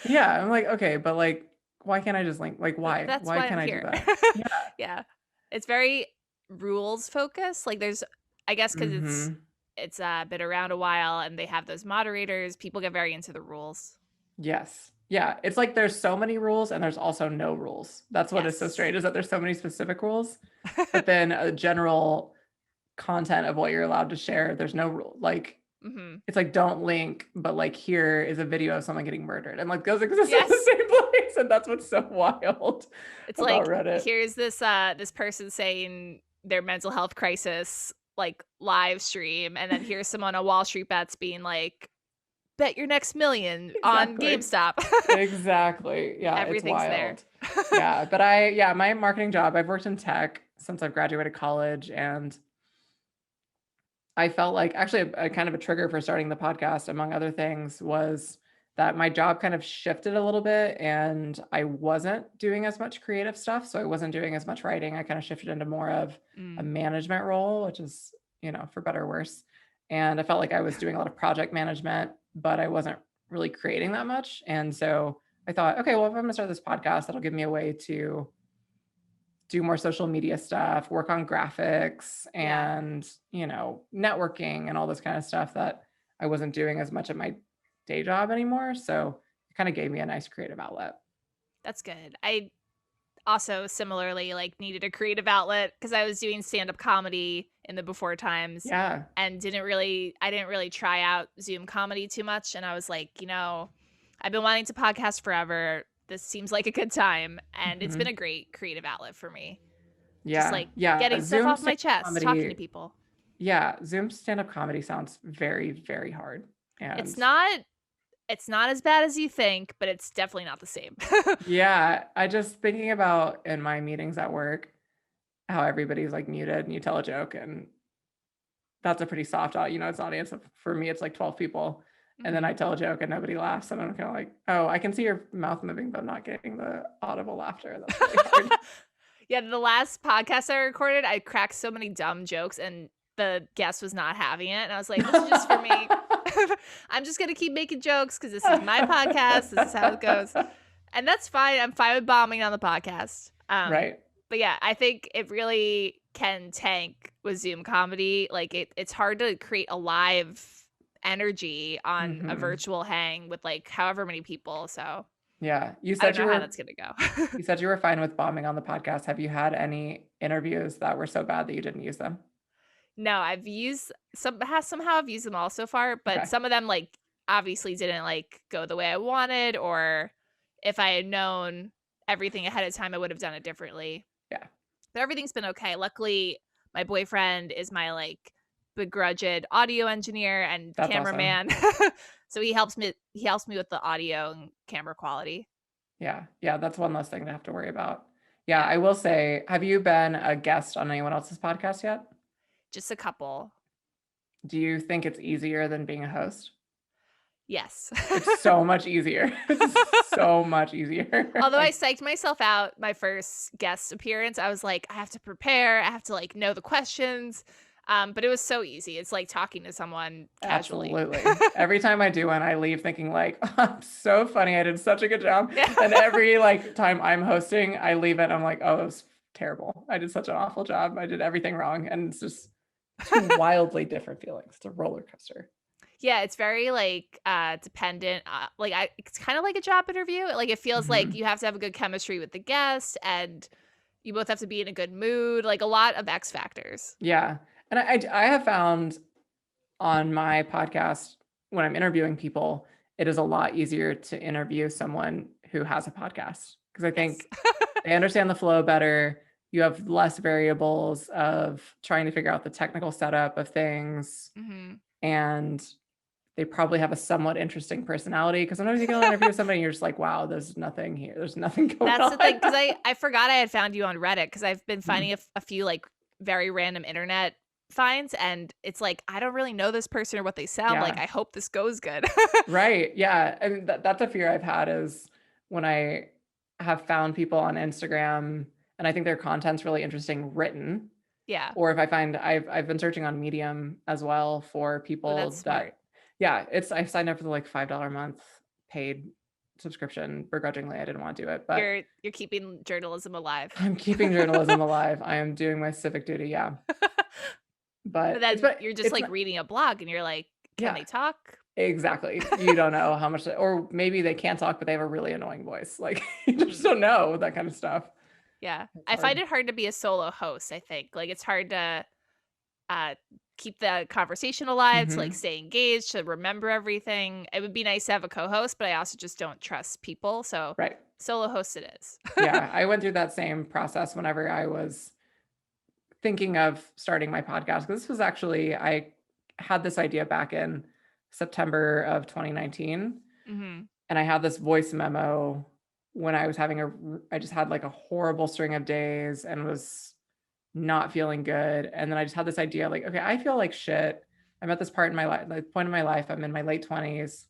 Yeah. I'm like, okay, but like, why can't I just link? Like, why? Why can't I do that? Yeah. Yeah. It's very rules focused. Like there's, I guess, because it's been around a while and they have those moderators. People get very into the rules. Yes. Yeah. It's like there's so many rules and there's also no rules. That's what is so strange, is that there's so many specific rules, but then a general content of what you're allowed to share, there's no rule. Like it's like, don't link, but like here is a video of someone getting murdered, and like those exist in the same place. And that's what's so wild. It's like Reddit. Here's this person saying their mental health crisis like live stream, and then here's someone on Wall Street Bets being like, bet your next million on GameStop. Exactly. Yeah. Everything's it's wild. Yeah. But my marketing job, I've worked in tech since I've graduated college, and I felt like actually a kind of a trigger for starting the podcast, among other things, was that my job kind of shifted a little bit and I wasn't doing as much creative stuff. So I wasn't doing as much writing. I kind of shifted into more of a management role, which is, for better or worse. And I felt like I was doing a lot of project management, but I wasn't really creating that much. And so I thought, okay, well, if I'm going to start this podcast, that'll give me a way to do more social media stuff, work on graphics and, networking and all this kind of stuff that I wasn't doing as much at my day job anymore. So it kind of gave me a nice creative outlet. That's good. I also similarly needed a creative outlet because I was doing stand-up comedy in the before times. Yeah. And I didn't really try out Zoom comedy too much. And I was like, I've been wanting to podcast forever. This seems like a good time. And it's been a great creative outlet for me. Yeah. Just Zoom getting stuff off my chest, talking to people. Yeah. Zoom stand-up comedy sounds very, very hard. And it's not as bad as you think, but it's definitely not the same. Yeah. I just thinking about in my meetings at work, how everybody's muted and you tell a joke, and that's a pretty soft, it's an audience of, for me, it's 12 people. And then I tell a joke and nobody laughs. And I'm kind of like, oh, I can see your mouth moving, but I'm not getting the audible laughter. That's really hard. Yeah, the last podcast I recorded, I cracked so many dumb jokes and the guest was not having it. And I was like, this is just for me. I'm just going to keep making jokes because this is my podcast. This is how it goes. And that's fine. I'm fine with bombing on the podcast. Right. But yeah, I think it really can tank with Zoom comedy. It's hard to create a live energy on a virtual hang with however many people. So yeah, you said I don't know how that's gonna go. You said you were fine with bombing on the podcast. Have you had any interviews that were so bad that you didn't use them? No, I've used somehow I've used them all so far, but some of them obviously didn't go the way I wanted, or if I had known everything ahead of time, I would have done it differently. Yeah. But everything's been okay. Luckily, my boyfriend is my begrudged audio engineer and cameraman. Awesome. So he helps me with the audio and camera quality. Yeah. That's one less thing to have to worry about. Yeah. I will say, have you been a guest on anyone else's podcast yet? Just a couple. Do you think it's easier than being a host? Yes. It's so much easier. It's so much easier. Although I psyched myself out my first guest appearance, I was like, I have to prepare. I have to like know the questions. But it was so easy. It's like talking to someone casually. Absolutely. Every time I do one, I leave thinking like, oh, I'm so funny. I did such a good job. And every like time I'm hosting, I leave it. I'm like, oh, it was terrible. I did such an awful job. I did everything wrong. And it's just two wildly different feelings. It's a roller coaster. Yeah, it's very like dependent. It's kind of like a job interview. Like it feels like you have to have a good chemistry with the guest, and you both have to be in a good mood. Like a lot of X factors. Yeah, and I have found on my podcast when I'm interviewing people, it is a lot easier to interview someone who has a podcast because I think they understand the flow better. You have less variables of trying to figure out the technical setup of things, and they probably have a somewhat interesting personality because sometimes you can interview with somebody and you're just like, wow, there's nothing here. There's nothing going on. That's the thing, because I forgot I had found you on Reddit because I've been finding a few like very random internet finds, and it's like, I don't really know this person or what they sound like. I hope this goes good. Right. Yeah. And that's a fear I've had is when I have found people on Instagram and I think their content's really interesting written. Yeah. Or if I find I've been searching on Medium as well for people that's smart. I signed up for the like $5 a month paid subscription. Begrudgingly, I didn't want to do it, but you're keeping journalism alive. I'm keeping journalism alive. I am doing my civic duty. Yeah. But then you're just like reading a blog and you're like, can they talk? Exactly. You don't know how much, or maybe they can't talk, but they have a really annoying voice. Like you just don't know that kind of stuff. Yeah. I find it hard to be a solo host, I think. Like it's hard to keep the conversation alive, to like stay engaged, to remember everything. It would be nice to have a co-host, but I also just don't trust people. So solo host it is. Yeah. I went through that same process whenever I was thinking of starting my podcast. Because this was actually, I had this idea back in September of 2019. And I had this voice memo when I was I just had like a horrible string of days and was not feeling good. And then I just had this idea like, okay, I feel like shit. I'm at this point in my life. I'm in my late 20s.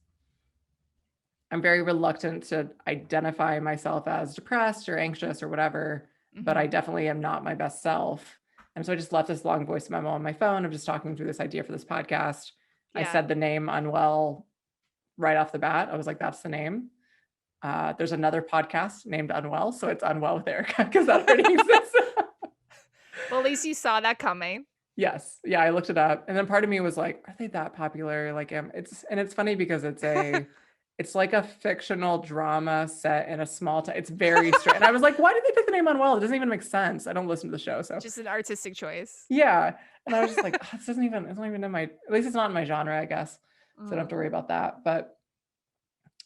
I'm very reluctant to identify myself as depressed or anxious or whatever, but I definitely am not my best self. And so I just left this long voice memo on my phone of just talking through this idea for this podcast. I said the name Unwell right off the bat. I was like, that's the name. There's another podcast named Unwell. So it's Unwell with Erica because that already exists. Well, at least you saw that coming. Yes. Yeah. I looked it up. And then part of me was like, are they that popular? Like, it's funny because it's like a fictional drama set in a small town. It's very strange. And I was like, why did they pick the name Unwell? It doesn't even make sense. I don't listen to the show. So just an artistic choice. Yeah. And I was just like, oh, it's not even in my, at least it's not in my genre, I guess. So I don't have to worry about that. But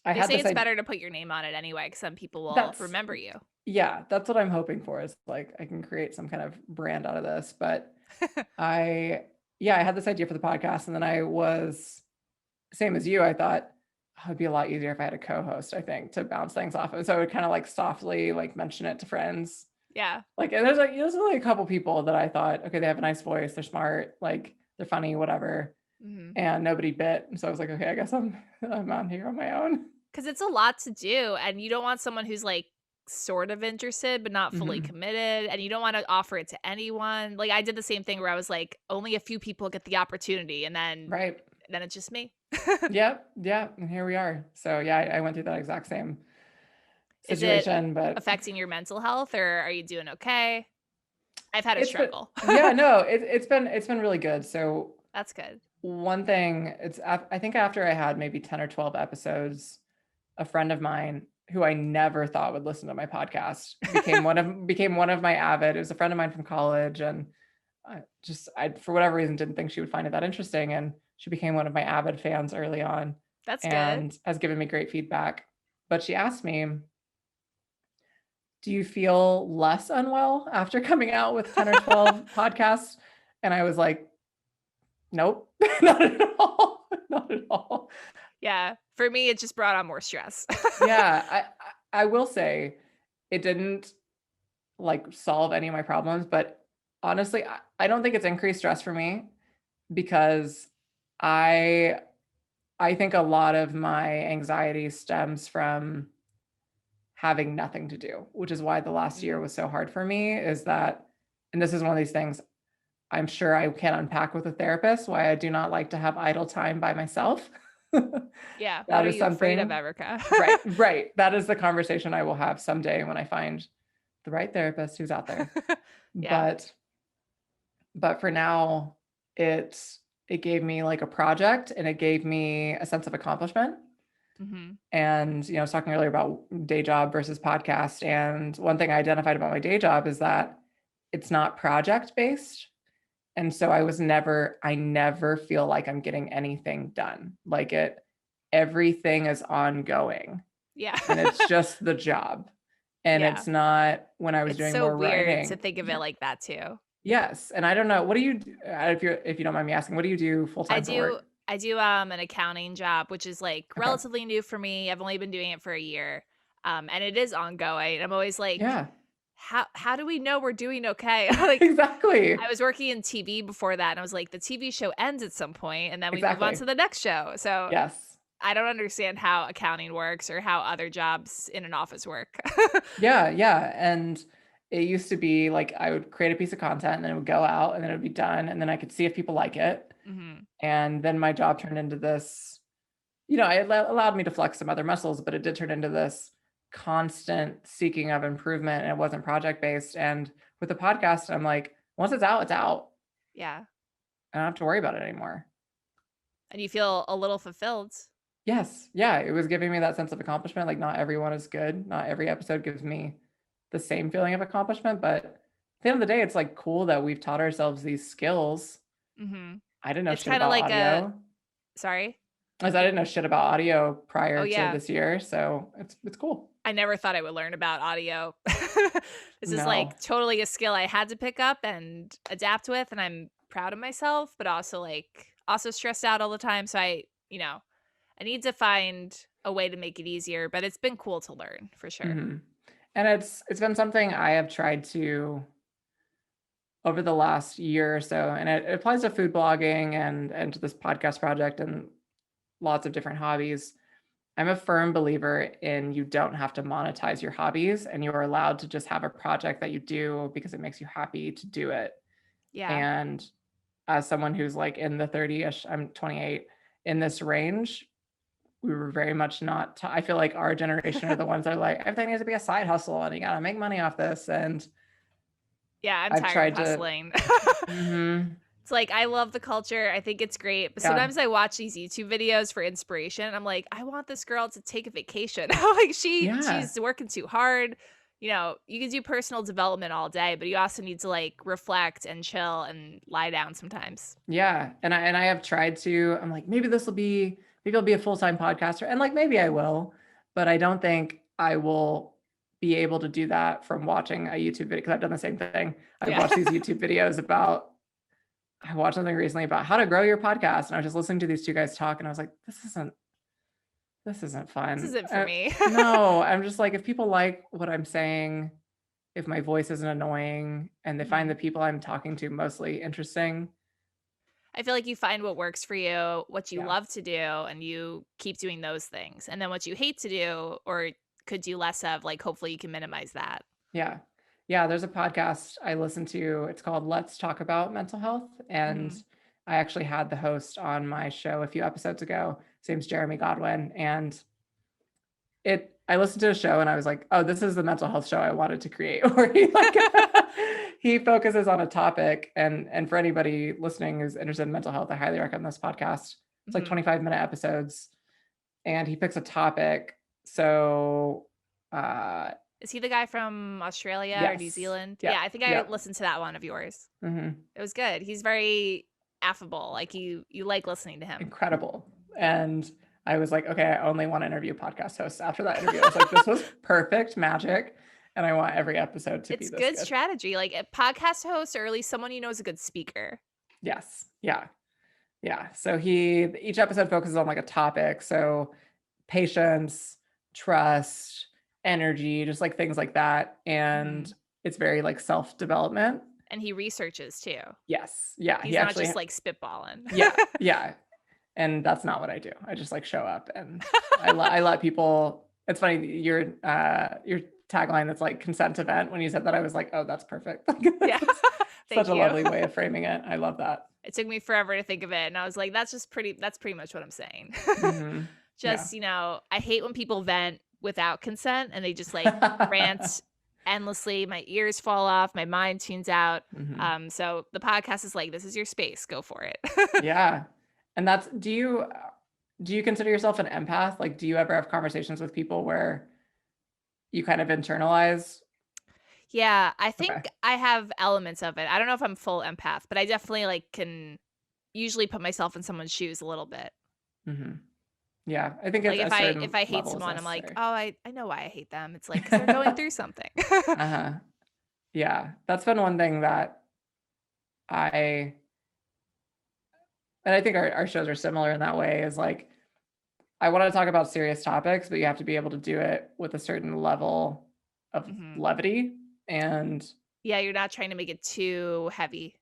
they say it's better to put your name on it anyway, because some people will remember you. Yeah, that's what I'm hoping for, is like I can create some kind of brand out of this. But I had this idea for the podcast, and then I was same as you. I thought it would be a lot easier if I had a co-host, I think, to bounce things off of. So I would kind of like softly like mention it to friends. Yeah. Like, and there's only a couple people that I thought, okay, they have a nice voice, they're smart, like they're funny, whatever. And nobody bit. So I was like, okay, I guess I'm on here on my own. Because it's a lot to do, and you don't want someone who's like sort of interested but not fully committed, and you don't want to offer it to anyone. Like I did the same thing where I was like, only a few people get the opportunity, and then then it's just me. Yeah, and here we are. So yeah, I went through that exact same situation. Is it but affecting your mental health, or are you doing okay? I've had a struggle. It's been really good. So that's good. One thing, I think after I had maybe 10 or 12 episodes, a friend of mine who I never thought would listen to my podcast became one of my avid. It was a friend of mine from college, and I for whatever reason didn't think she would find it that interesting, and she became one of my avid fans early on. That's and good. Has given me great feedback. But she asked me, do you feel less unwell after coming out with 10 or 12 podcasts? And I was like, nope, not at all. Not at all. Yeah. For me, it just brought on more stress. Yeah, I will say it didn't like solve any of my problems, but honestly, I don't think it's increased stress for me because I I think a lot of my anxiety stems from having nothing to do, which is why the last year was so hard for me, is that, and this is one of these things I'm sure I can unpack with a therapist, why I do not like to have idle time by myself. Yeah. That What are is you afraid of, something, Erica? right. That is the conversation I will have someday when I find the right therapist who's out there. Yeah. But for now, it it gave me like a project and it gave me a sense of accomplishment. Mm-hmm. And I was talking earlier about day job versus podcast. And one thing I identified about my day job is that it's not project based. And so I never feel like I'm getting anything done. Everything is ongoing Yeah. and it's just the job. And Yeah. it's not when I was It's doing so more weird writing. to think of it like that too. Yes. And I don't know, what do you do, if you don't mind me asking, what do you do full time for work? I do an accounting job, which is like relatively new for me. I've only been doing it for a year. And it is ongoing. I'm always like, Yeah, how do we know we're doing okay? Like exactly. I was working in TV before that, and I was like, the TV show ends at some point, and then we move on Exactly. to the next show. So Yes. I don't understand how accounting works or how other jobs in an office work. Yeah, yeah. And it used to be like I would create a piece of content and then it would go out and then it would be done. And then I could see if people like it. Mm-hmm. And then my job turned into this, it allowed me to flex some other muscles, but it did turn into this constant seeking of improvement and it wasn't project based. And with the podcast, I'm like, once it's out, it's out. Yeah. I don't have to worry about it anymore. And you feel a little fulfilled. Yes. Yeah. It was giving me that sense of accomplishment. Like not everyone is good. Not every episode gives me the same feeling of accomplishment, but at the end of the day, it's like cool that we've taught ourselves these skills. Mm-hmm. I didn't know It's shit kind of about like audio. sorry? As I didn't know shit about audio prior Oh, to yeah. this year. So it's cool. I never thought I would learn about audio. This is No. like totally a skill I had to pick up and adapt with, and I'm proud of myself, but also stressed out all the time. So I need to find a way to make it easier, but it's been cool to learn for sure. Mhm. And it's been something I have tried to over the last year or so, and it applies to food blogging and to this podcast project and lots of different hobbies. I'm a firm believer in you don't have to monetize your hobbies and you are allowed to just have a project that you do because it makes you happy to do it. Yeah. And as someone who's like in the 30-ish, I'm 28, in this range, we were very much not, I feel like our generation are the ones that are like, everything needs to be a side hustle and you got to make money off this. And Yeah, I'm I've tired tried of to- hustling. Mhm. It's like I love the culture. I think it's great. But Yeah. sometimes I watch these YouTube videos for inspiration. And I'm like, I want this girl to take a vacation. Like Yeah. she's working too hard. You can do personal development all day, but you also need to like reflect and chill and lie down sometimes. Yeah. And I have tried to, I'm like, maybe I'll be a full-time podcaster. And like, maybe I will, but I don't think I will be able to do that from watching a YouTube video, because I've done the same thing. I've Yeah. watched these YouTube videos I watched something recently about how to grow your podcast. And I was just listening to these two guys talk and I was like, this isn't fun. This isn't for me. No, I'm just like, if people like what I'm saying, if my voice isn't annoying and they find the people I'm talking to mostly interesting. I feel like you find what works for you, what you Yeah. love to do, and you keep doing those things. And then what you hate to do or could do less of, like hopefully you can minimize that. Yeah. Yeah. There's a podcast I listen to. It's called Let's Talk About Mental Health. And I actually had the host on my show a few episodes ago. His name's Jeremy Godwin. And I listened to a show and I was like, oh, this is the mental health show I wanted to create. Where he focuses on a topic. And for anybody listening who's interested in mental health, I highly recommend this podcast. It's like 25-minute episodes. And he picks a topic. So is he the guy from Australia or New Yes. Zealand? Yeah. Yeah, I think I listened to that one of yours. mhm. It was good. He's very affable. Like you like listening to him. Incredible. And I was like, okay, I only want to interview podcast hosts after that interview. I was like, this was perfect magic. And I want every episode to be It's this good strategy. Like a podcast host or at least someone you know is a good speaker. Yes. Yeah. Yeah. So each episode focuses on like a topic. So patience, trust, energy, just like things like that. And it's very like self-development. And he researches too. Yes. Yeah. He's not just like spitballing. Yeah. Yeah. And that's not what I do. I just like show up and I let people, it's funny, your tagline that's like consent event. When you said that, I was like, oh, that's perfect. Yeah. Such a lovely way of framing it. I love that. It took me forever to think of it. And I was like, that's pretty much what I'm saying. Mm-hmm. Just, you know, I hate when people vent without consent and they just like rant endlessly. My ears fall off, my mind tunes out. Mm-hmm. So the podcast is like, this is your space, go for it. Yeah. And that's, do you consider yourself an empath? Like, do you ever have conversations with people where you kind of internalize? Yeah, I think I have elements of it. I don't know if I'm full empath, but I definitely like can usually put myself in someone's shoes a little bit. Mm-hmm. Yeah, I think it's like if I hate someone, I'm like, oh, I know why I hate them. It's like because they're going through something. Yeah, that's been one thing that and I think our shows are similar in that way, is like, I want to talk about serious topics, but you have to be able to do it with a certain level of levity. And yeah, you're not trying to make it too heavy.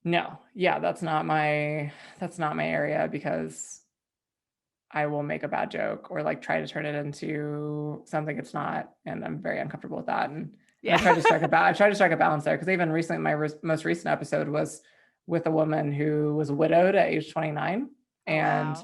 No. Yeah, that's not my area, because I will make a bad joke or like try to turn it into something it's not. And I'm very uncomfortable with that. And I try to strike a balance there. Because even recently, my most recent episode was with a woman who was widowed at age 29. And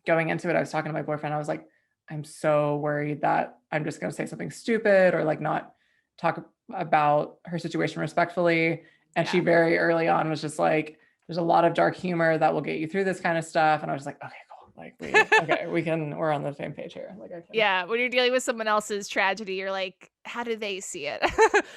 going into it, I was talking to my boyfriend. I was like, I'm so worried that I'm just going to say something stupid or like not talk about her situation respectfully. And she very early on was just like, there's a lot of dark humor that will get you through this kind of stuff. And I was like, okay, cool. Like, we're on the same page here. Like, when you're dealing with someone else's tragedy, you're like, how do they see it?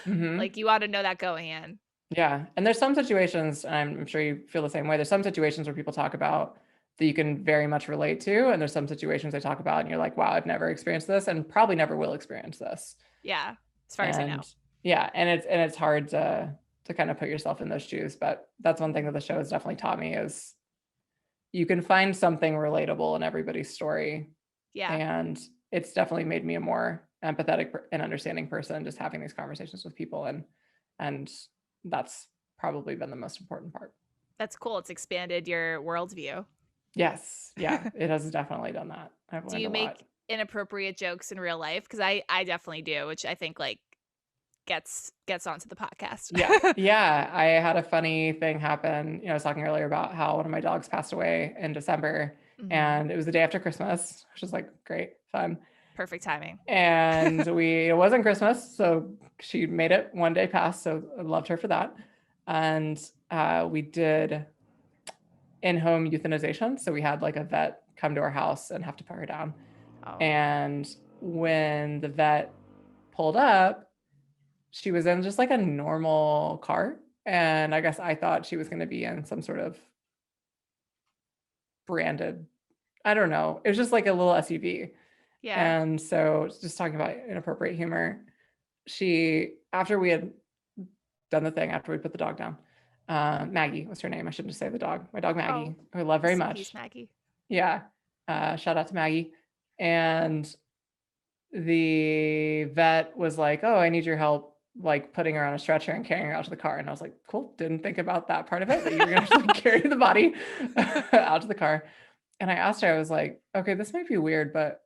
Like, you ought to know that going in. Yeah. And there's some situations, and I'm sure you feel the same way. There's some situations where people talk about that you can very much relate to. And there's some situations they talk about and you're like, wow, I've never experienced this and probably never will experience this. Yeah. As far as I know. Yeah. And it's hard to kind of put yourself in those shoes. But that's one thing that the show has definitely taught me, is you can find something relatable in everybody's story. Yeah. And it's definitely made me a more empathetic and understanding person, just having these conversations with people. And that's probably been the most important part. That's cool. It's expanded your worldview. Yes. Yeah, it has definitely done that. Do you make inappropriate jokes in real life? Because I definitely do, which I think like gets onto the podcast. Yeah. I had a funny thing happen. I was talking earlier about how one of my dogs passed away in December, and it was the day after Christmas, which was like great fun. Perfect timing. And it wasn't Christmas, so she made it one day past. So I loved her for that. And we did in-home euthanization. So we had like a vet come to our house and have to put her down. And when the vet pulled up, she was in just like a normal car. And I guess I thought she was going to be in some sort of branded, I don't know. It was just like a little SUV. Yeah. And so just talking about inappropriate humor, after we had done the thing, after we put the dog down, Maggie was her name. I shouldn't just say the dog. My dog, Maggie, who I love very much. Maggie. Yeah. Shout out to Maggie. And the vet was like, oh, I need your help, like putting her on a stretcher and carrying her out to the car. And I was like, cool. Didn't think about that part of it, that you were going to like carry the body out to the car. And I asked her, I was like, okay, this might be weird, but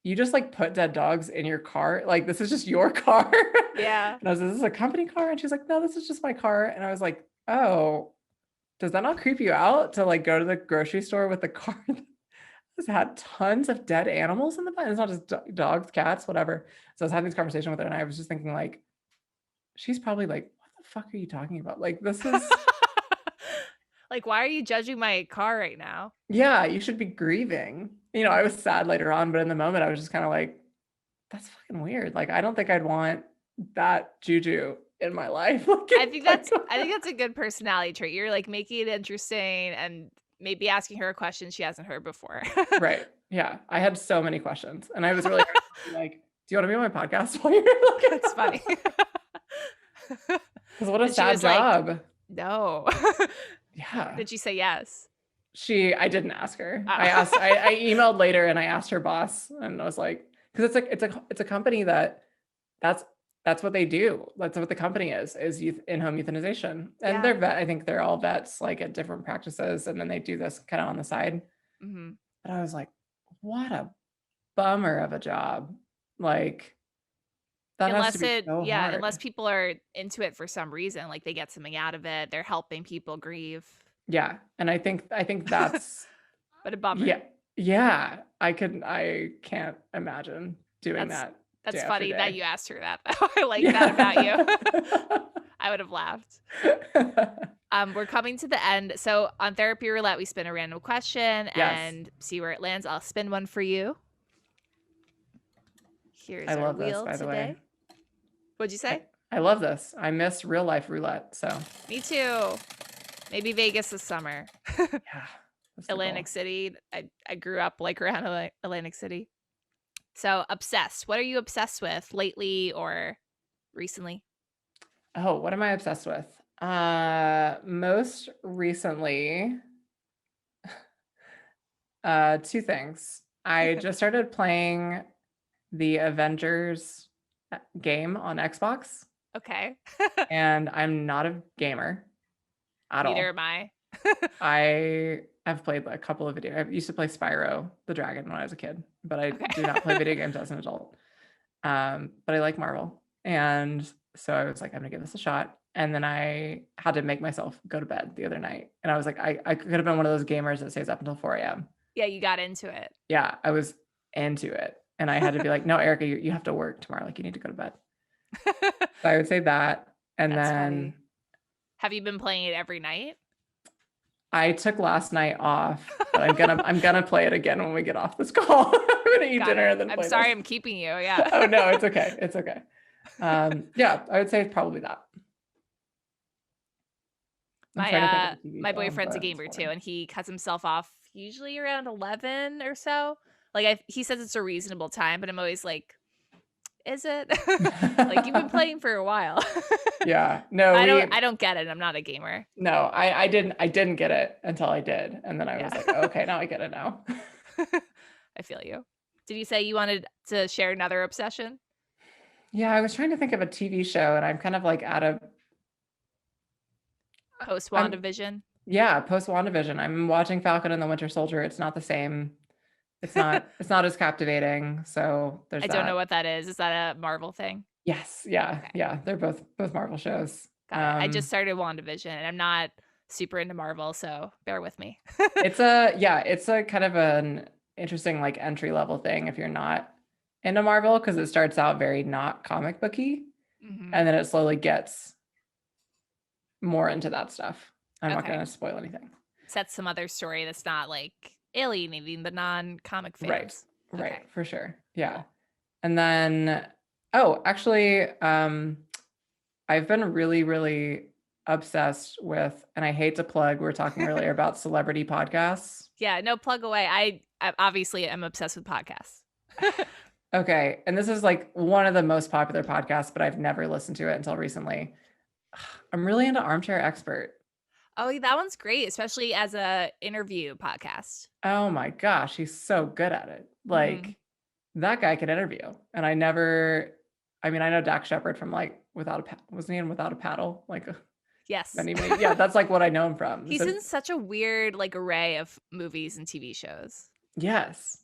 you just like put dead dogs in your car? Like, this is just your car? Yeah. And I was like, is this a company car? And she's like, no, this is just my car. And I was like, oh, does that not creep you out to like go to the grocery store with the car that has had tons of dead animals in the back? It's not just dogs, cats, whatever. So I was having this conversation with her and I was just thinking like, she's probably like, what the fuck are you talking about? Like, this is like, why are you judging my car right now? Yeah, you should be grieving. I was sad later on, but in the moment I was just kind of like, that's fucking weird. Like, I don't think I'd want that juju in my life. Like, I think that's a good personality trait. You're like making it interesting and maybe asking her a question she hasn't heard before. Right. Yeah. I had so many questions and I was really like, do you want to be on my podcast while you're looking? That's funny. Because what a sad job. Like, no. Yeah. Did she say yes? I didn't ask her. Oh. I emailed later and I asked her boss, and I was like, because it's a company that's what they do. That's what the company is youth in-home euthanization. And Yeah. I think they're all vets, like at different practices. And then they do this kind of on the side. Mm-hmm. And I was like, what a bummer of a job. Like that has to be so hard. Unless people are into it for some reason, like they get something out of it, they're helping people grieve. Yeah. And I think that's but a bummer. Yeah. I can't imagine doing that. That's funny that you asked her that. I like that about you. I would have laughed. We're coming to the end. So on Therapy Roulette, we spin a random question and see where it lands. I'll spin one for you. Here's our wheel this, by the today. way. What'd you say? I love this. I miss real life roulette. So me too. Maybe Vegas this summer. Yeah. Atlantic City. I grew up like around Atlantic City. So obsessed. What are you obsessed with lately or recently? Oh, what am I obsessed with? Most recently, two things. I just started playing the Avengers game on Xbox. Okay. And I'm not a gamer at all. Neither am I. I've played a couple of video. I used to play Spyro the Dragon when I was a kid, but I do not play video games as an adult. But I like Marvel. And so I was like, I'm gonna give this a shot. And then I had to make myself go to bed the other night. And I was like, I could have been one of those gamers that stays up until 4 a.m. Yeah, you got into it. Yeah, I was into it. And I had to be like, no, Erica, you have to work tomorrow. Like you need to go to bed. So I would say that. And That's then funny. Have you been playing it every night? I took last night off, but I'm gonna play it again when we get off this call. I'm gonna eat dinner and then play I'm sorry, this. I'm keeping you. Yeah. Oh no, it's okay. It's okay. Yeah, I would say probably that. My boyfriend's a gamer too, and he cuts himself off usually around 11 or so. Like he says it's a reasonable time, but I'm always like, is it? Like you've been playing for a while. Yeah. No, I don't get it. I'm not a gamer. No, I didn't get it until I did. And then I was like, oh, okay, now I get it now. I feel you. Did you say you wanted to share another obsession? Yeah, I was trying to think of a TV show and I'm kind of like out of post WandaVision. Yeah, post WandaVision. I'm watching Falcon and the Winter Soldier. It's not the same. It's not as captivating. So there's I don't know what that is. Is that a Marvel thing? Yes. Yeah. Okay. Yeah. They're both Marvel shows. I just started WandaVision and I'm not super into Marvel, so bear with me. It's a kind of an interesting like entry level thing if you're not into Marvel, because it starts out very not comic booky, and then it slowly gets more into that stuff. I'm not going to spoil anything. Set some other story that's not like alienating the non-comic fans. Right, for sure. Yeah. And then actually I've been really, really obsessed with, and I hate to plug, we were talking earlier about celebrity podcasts. Yeah, no, plug away. I obviously am obsessed with podcasts. Okay. And this is like one of the most popular podcasts, but I've never listened to it until recently. I'm really into Armchair Expert. Oh, that one's great, especially as a interview podcast. Oh my gosh, he's so good at it. Like that guy can interview. And I know Dax Shepard from like wasn't he in Without a Paddle? Like yes. Yeah, that's like what I know him from. He's in such a weird like array of movies and TV shows. Yes.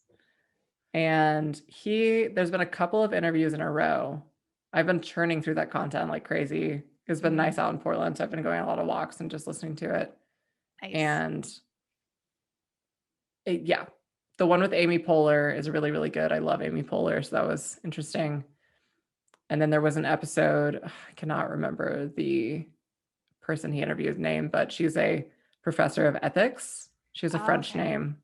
And there's been a couple of interviews in a row. I've been churning through that content like crazy. It's been nice out in Portland, so I've been going on a lot of walks and just listening to it. Nice. And the one with Amy Poehler is really, really good. I love Amy Poehler, so that was interesting. And then there was an episode, I cannot remember the person he interviewed name, but she's a professor of ethics. She has a French name.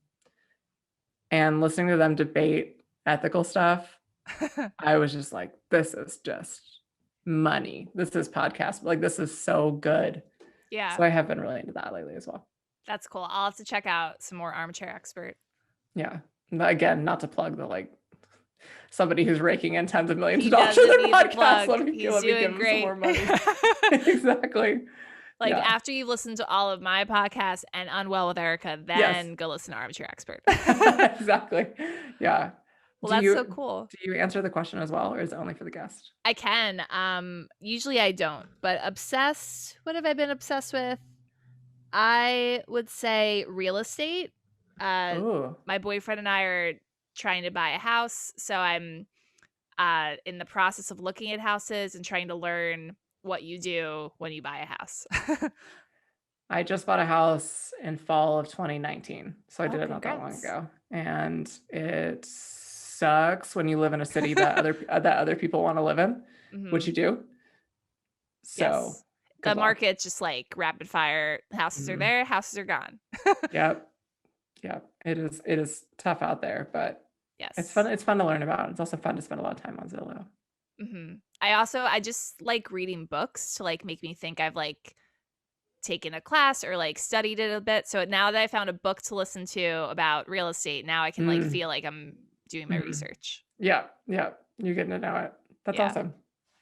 And listening to them debate ethical stuff, I was just like, this is just money. This is podcast. Like, this is so good. Yeah. So I have been really into that lately as well. That's cool. I'll have to check out some more Armchair Expert. Yeah. But again, not to plug the like somebody who's raking in tens of millions of dollars in their podcast. Let me give him some more money. Exactly. Like Yeah. after you've listened to all of my podcasts and Unwell with Erica, then go listen to Armchair Expert. Exactly. Yeah. Well, that's so cool. Do you answer the question as well, or is it only for the guest? I can. Usually I don't, but obsessed. What have I been obsessed with? I would say real estate. Oh, My boyfriend and I are trying to buy a house, so I'm in the process of looking at houses and trying to learn what you do when you buy a house. I just bought a house in fall of 2019, so I did Oh, it not that long congrats. ago, and it sucks when you live in a city that other people want to live in, which you do. So Yes. good The luck. market's just like rapid fire. Houses are Mhm. there, houses are gone. Yep. It is tough out there, but Yes. it's fun. It's fun to learn about. It's also fun to spend a lot of time on Zillow. I just like reading books to like make me think I've like taken a class or like studied it a bit. So now that I found a book to listen to about real estate, now I can like feel like I'm doing my research. Yeah. You're getting to know it. That's Yeah. awesome.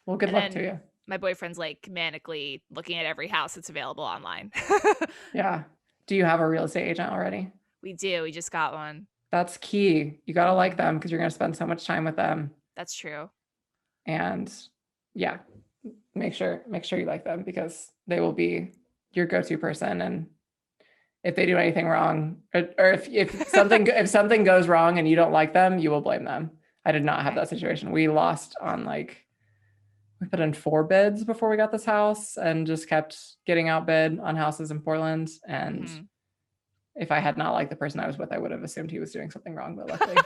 Well, good And luck to then you. my boyfriend's like manically looking at every house that's available online. Yeah. Do you have a real estate agent already? We do. We just got one. That's key. You got to like them because you're going to spend so much time with them. That's true. And yeah, make sure you like them because they will be your go-to person. And if they do anything wrong, or if something goes wrong and you don't like them, you will blame them. I did not have that situation. We lost on we put in 4 bids before we got this house and just kept getting outbid on houses in Portland. And if I had not liked the person I was with, I would have assumed he was doing something wrong. But luckily,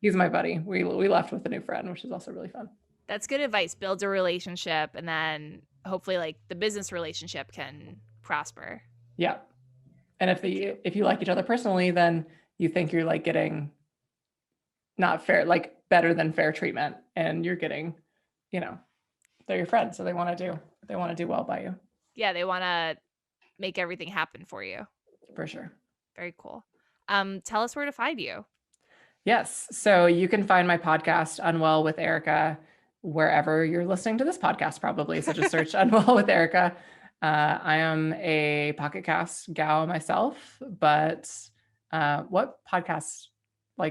he's my buddy. We left with a new friend, which is also really fun. That's good advice. Build a relationship, and then hopefully, like the business relationship can prosper. Yeah, and if you like each other personally, then you think you're like getting not fair, like better than fair treatment, and you're getting, they're your friends, so they want to do well by you. Yeah, they want to make everything happen for you. For sure. Very cool. Tell us where to find you. Yes. So you can find my podcast, Unwell with Erica, wherever you're listening to this podcast, probably. So just search Unwell with Erica. I am a Pocket Cast gal myself, but what podcast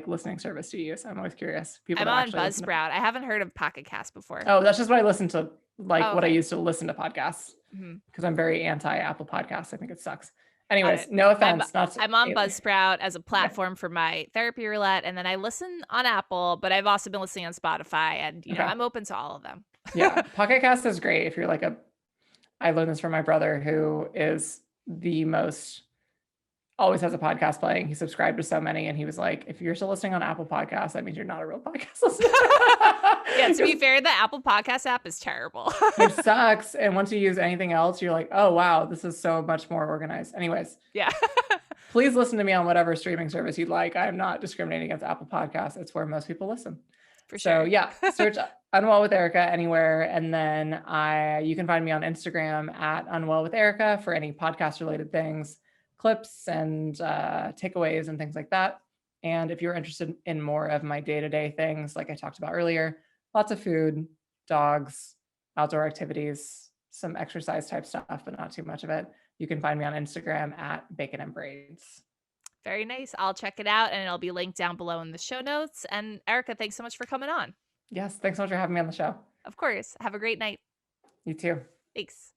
listening service do you use? I'm always curious. I'm on Buzzsprout. I haven't heard of Pocket Cast before. Oh, that's just what I listen to, what I use to listen to podcasts, because I'm very anti-Apple Podcasts. I think it sucks. Anyways, no offense. I'm on Buzzsprout as a platform for my Therapy Roulette, and then I listen on Apple, but I've also been listening on Spotify, and I'm open to all of them. Yeah, Pocket Cast is great if you're I learned this from my brother, who is always has a podcast playing. He subscribed to so many, and he was like, if you're still listening on Apple Podcasts, that means you're not a real podcast listener. Yeah, to be fair, the Apple Podcast app is terrible. It sucks. And once you use anything else, you're like, oh, wow, this is so much more organized. Anyways. Yeah. Please listen to me on whatever streaming service you'd like. I'm not discriminating against Apple Podcasts. It's where most people listen. For sure. So yeah, search Unwell with Erica anywhere. And then you can find me on Instagram at Unwell with Erica for any podcast related things, clips and takeaways and things like that. And if you're interested in more of my day-to-day things, like I talked about earlier, lots of food, dogs, outdoor activities, some exercise type stuff, but not too much of it. You can find me on Instagram at Bacon and Braids. Very nice. I'll check it out, and it'll be linked down below in the show notes. And Erica, thanks so much for coming on. Yes, thanks so much for having me on the show. Of course. Have a great night. You too. Thanks.